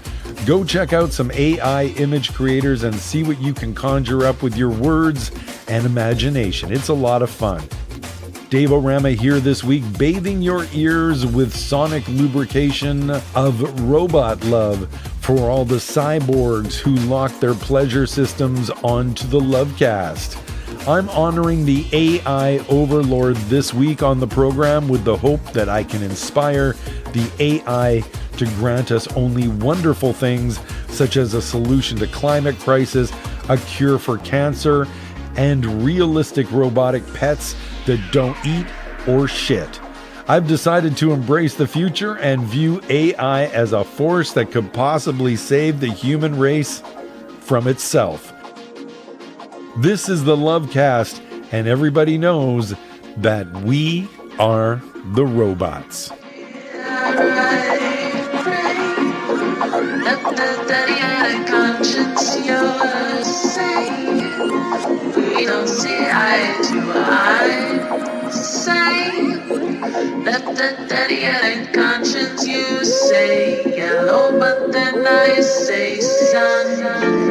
Go check out some AI image creators and see what you can conjure up with your words and imagination. It's a lot of fun. Dave O Rama here this week, bathing your ears with sonic lubrication of robot love for all the cyborgs who lock their pleasure systems onto the Lovecast. I'm honoring the AI overlord this week on the program with the hope that I can inspire the AI to grant us only wonderful things such as a solution to climate crisis, a cure for cancer, and realistic robotic pets that don't eat or shit. I've decided to embrace the future and view AI as a force that could possibly save the human race from itself. This is the Lovecast, and everybody knows that we are the robots. We don't see eye to eye. Say, let the daddy and conscience you say yellow, but then I say sun.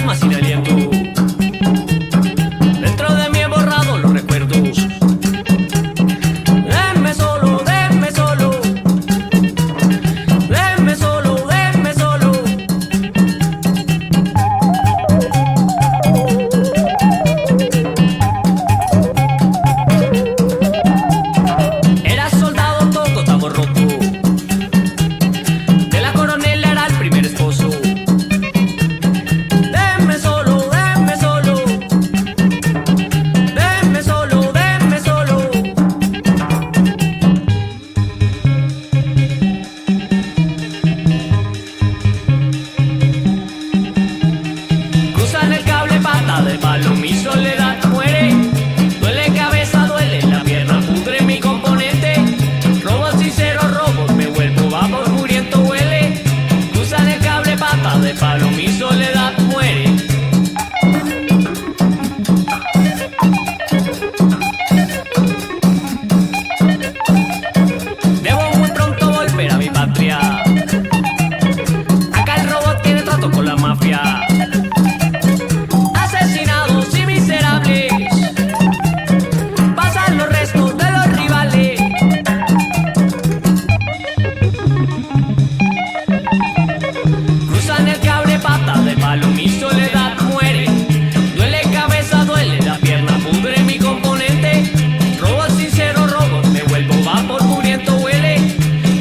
cama sin aliento. Dentro de mí he borrado los recuerdos. Denme solo, denme solo. Denme solo, denme solo. Era soldado, todo estaba roto. De la coronela era el primer esposo. Denme solo, denme solo. Denme solo, denme solo. Cruzan el cable, pata de palo, mi soledad muere. Duele cabeza, duele la pierna, pudre mi componente. Robo sincero, robo, me vuelvo vapor muriento, huele. Cruzan el cable, pata de palo, mi soledad muere. Debo muy pronto volver a mi patria. Acá el robot tiene trato con la mafia. Asesinados y miserables. Pasan los restos de los rivales. Cruzan el cable, pata de palo, mi soledad muere. Duele cabeza, duele la pierna, pudre mi componente. Robo sincero, robo, me vuelvo vapor muriento, huele.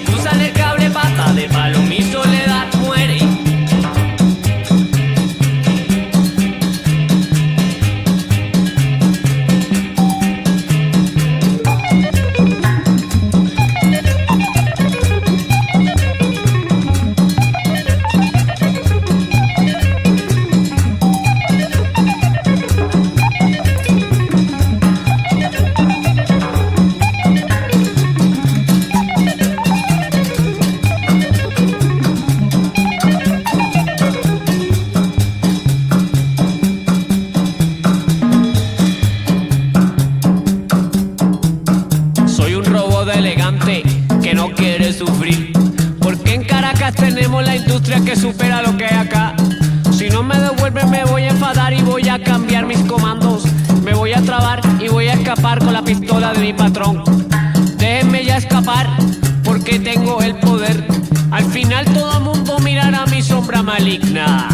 Cruzan el cable, pata de palo, mi soledad muere. Soy un robot elegante que no quiere sufrir. Porque en Caracas tenemos la industria que supera lo que hay acá. Si no me devuelven me voy a enfadar y voy a cambiar mis comandos. Me voy a trabar y voy a escapar con la pistola de mi patrón. Déjenme ya escapar porque tengo el poder. Al final todo el mundo mirará mi sombra maligna.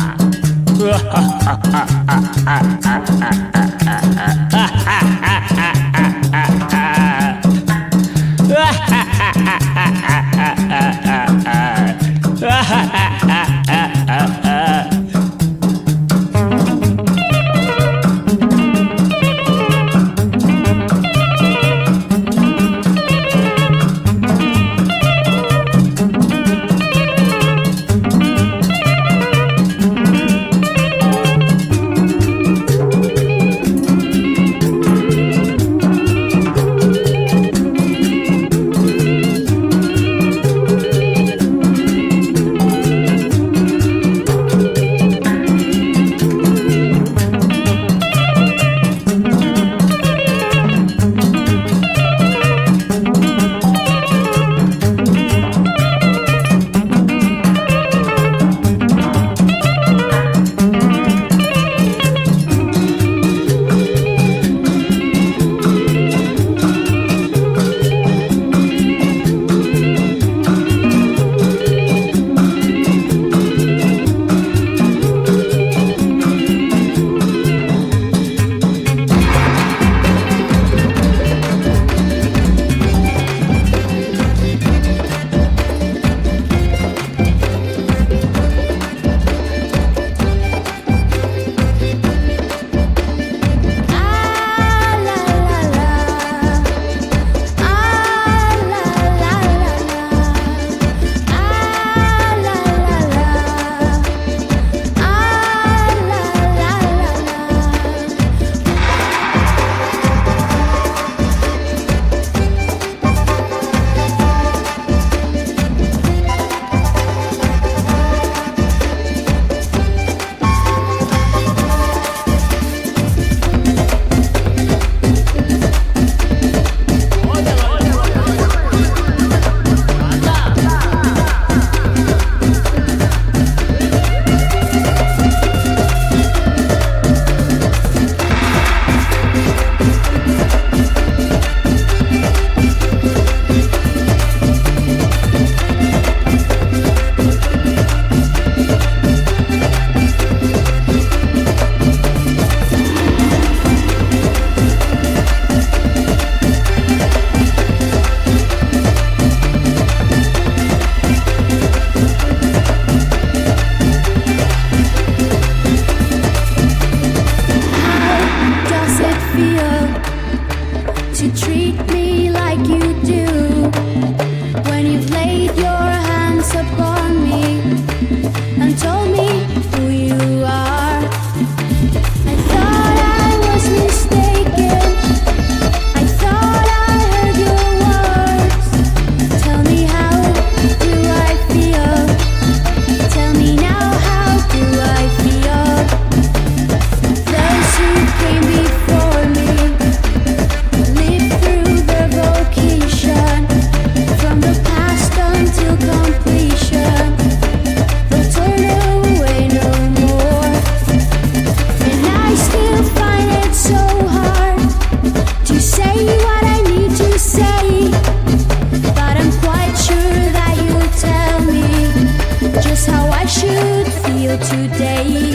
should feel today.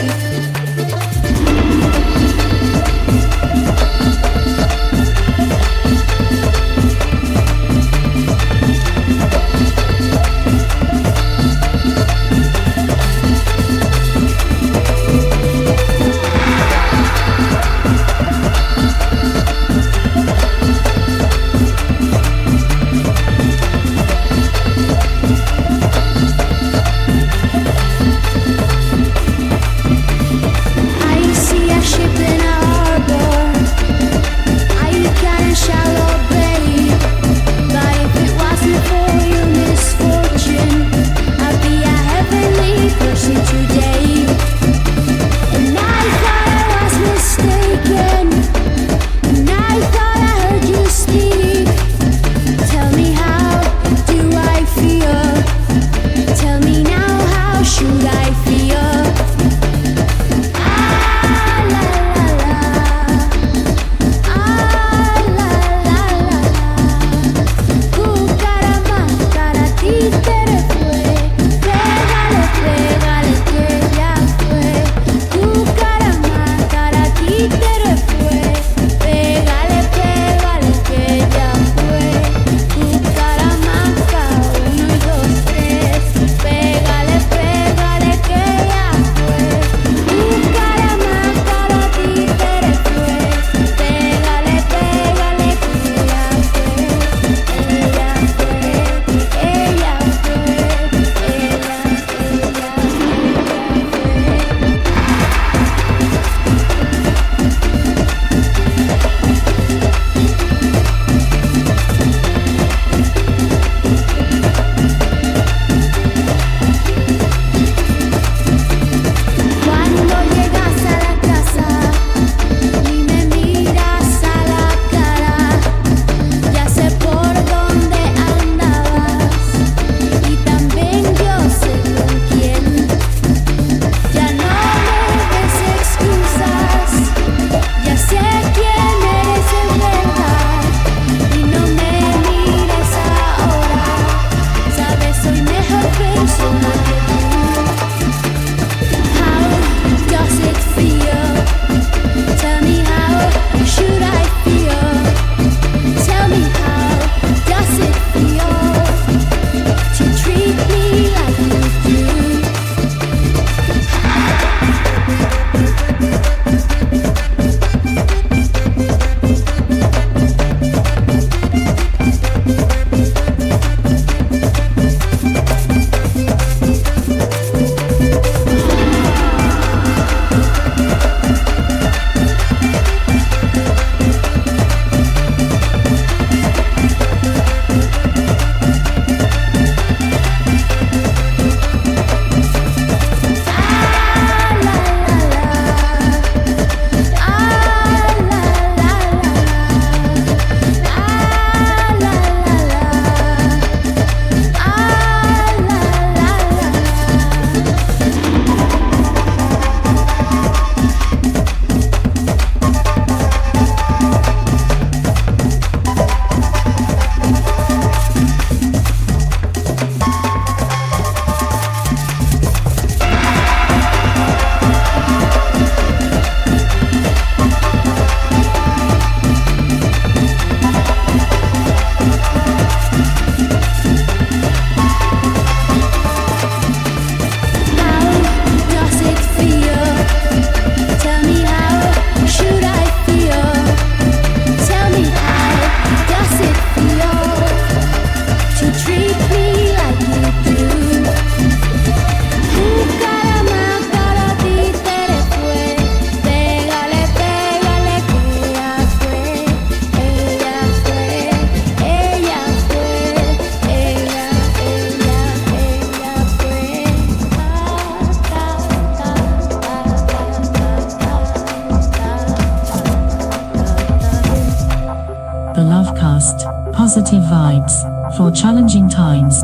Positive vibes for challenging times.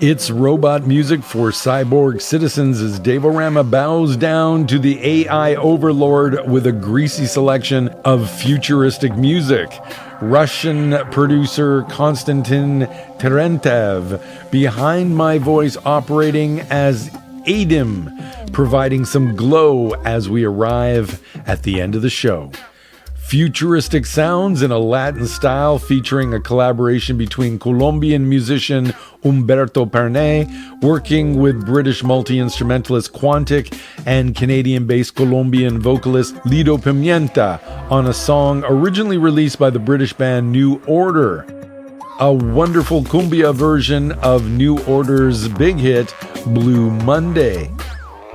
It's robot music for cyborg citizens as Dave O Rama bows down to the AI overlord with a greasy selection of futuristic music. Russian producer Konstantin Terentev behind my voice operating as Adim, providing some glow as we arrive at the end of the show. Futuristic sounds in a Latin style featuring a collaboration between Colombian musician Umberto Pernay working with British multi-instrumentalist Quantic and Canadian-based Colombian vocalist Lido Pimienta on a song originally released by the British band New Order. A wonderful cumbia version of New Order's big hit, Blue Monday.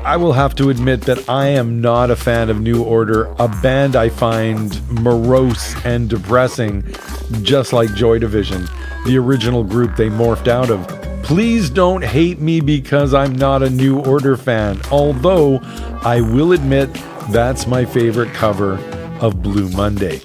I will have to admit that I am not a fan of New Order, a band I find morose and depressing, just like Joy Division, the original group they morphed out of. Please don't hate me because I'm not a New Order fan, although I will admit that's my favorite cover of Blue Monday.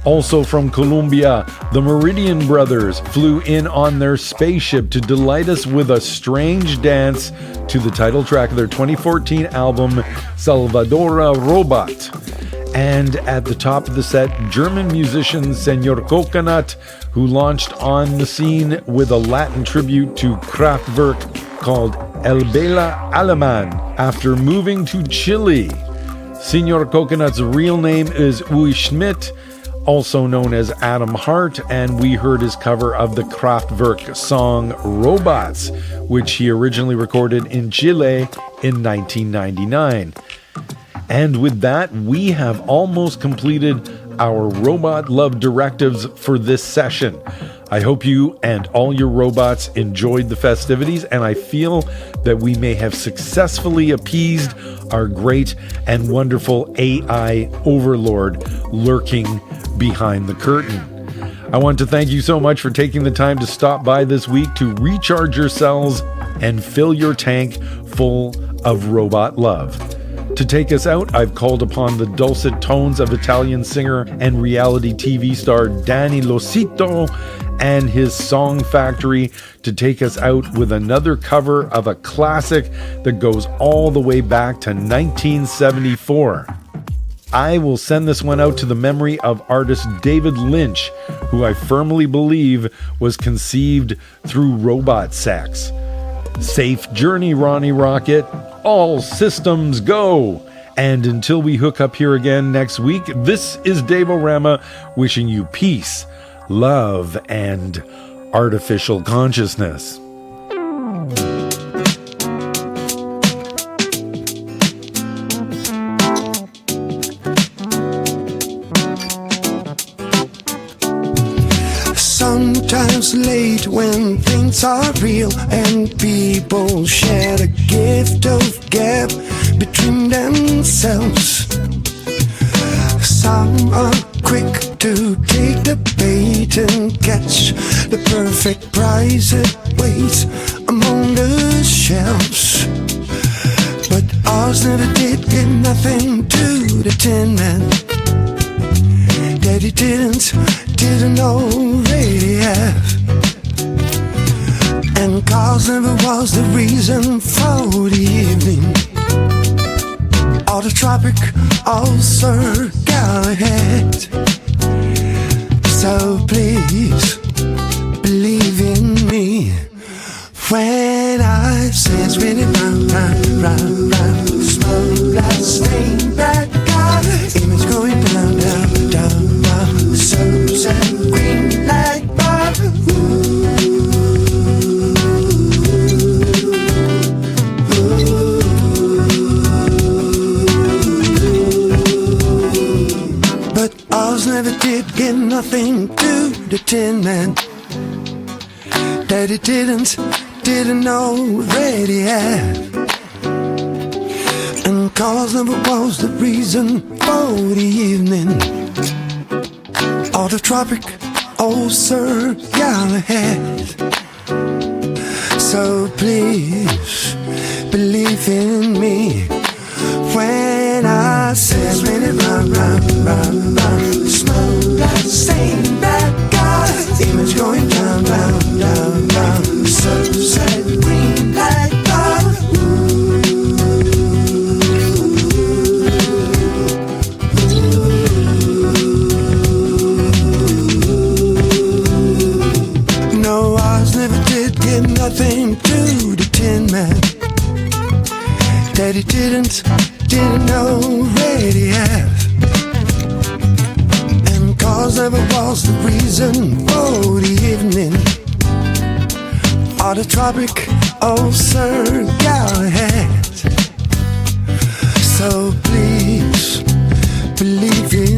Also from Colombia, the Meridian Brothers flew in on their spaceship to delight us with a strange dance to the title track of their 2014 album, Salvadora Robot. And at the top of the set, German musician Senor Coconut, who launched on the scene with a Latin tribute to Kraftwerk called El Bella Aleman after moving to Chile. Senor Coconut's real name is Uwe Schmidt, also known as Adam Hart, and we heard his cover of the Kraftwerk song Robots, which he originally recorded in Chile in 1999. And with that, we have almost completed our robot love directives for this session. I hope you and all your robots enjoyed the festivities, and I feel that we may have successfully appeased our great and wonderful AI overlord lurking behind the curtain. I want to thank you so much for taking the time to stop by this week to recharge yourselves and fill your tank full of robot love. To take us out, I've called upon the dulcet tones of Italian singer and reality TV star Danny Losito and his Song Factory to take us out with another cover of a classic that goes all the way back to 1974. I will send this one out to the memory of artist David Lynch, who I firmly believe was conceived through robot sex. Safe journey, Ronnie Rocket. All systems go. And until we hook up here again next week, this is Dave O Rama wishing you peace, love, and artificial consciousness. Sometimes late when things are real and people share the gift of gap between themselves. Some are quick to take the bait and catch the perfect prize it waits among the shelves. But ours never did get nothing to the Tin Man. Daddy didn't already have. And cause never was the reason for the evening. Or the tropic, oh Sir Galahad. So please, believe in me when I say it's really round, smoke that stain that got image going down, so sad green like butter. But ours never did get nothing to the Tin Man. Daddy didn't already have. And cause never was the reason for the evening. Or the tropic, oh Sir Galahad. So please, believe in me when I say spin it round, smoke that same that got image going down, so sad. he didn't already have. And cause never was the reason for the evening or the tropic old Sir Galahad. So please believe it.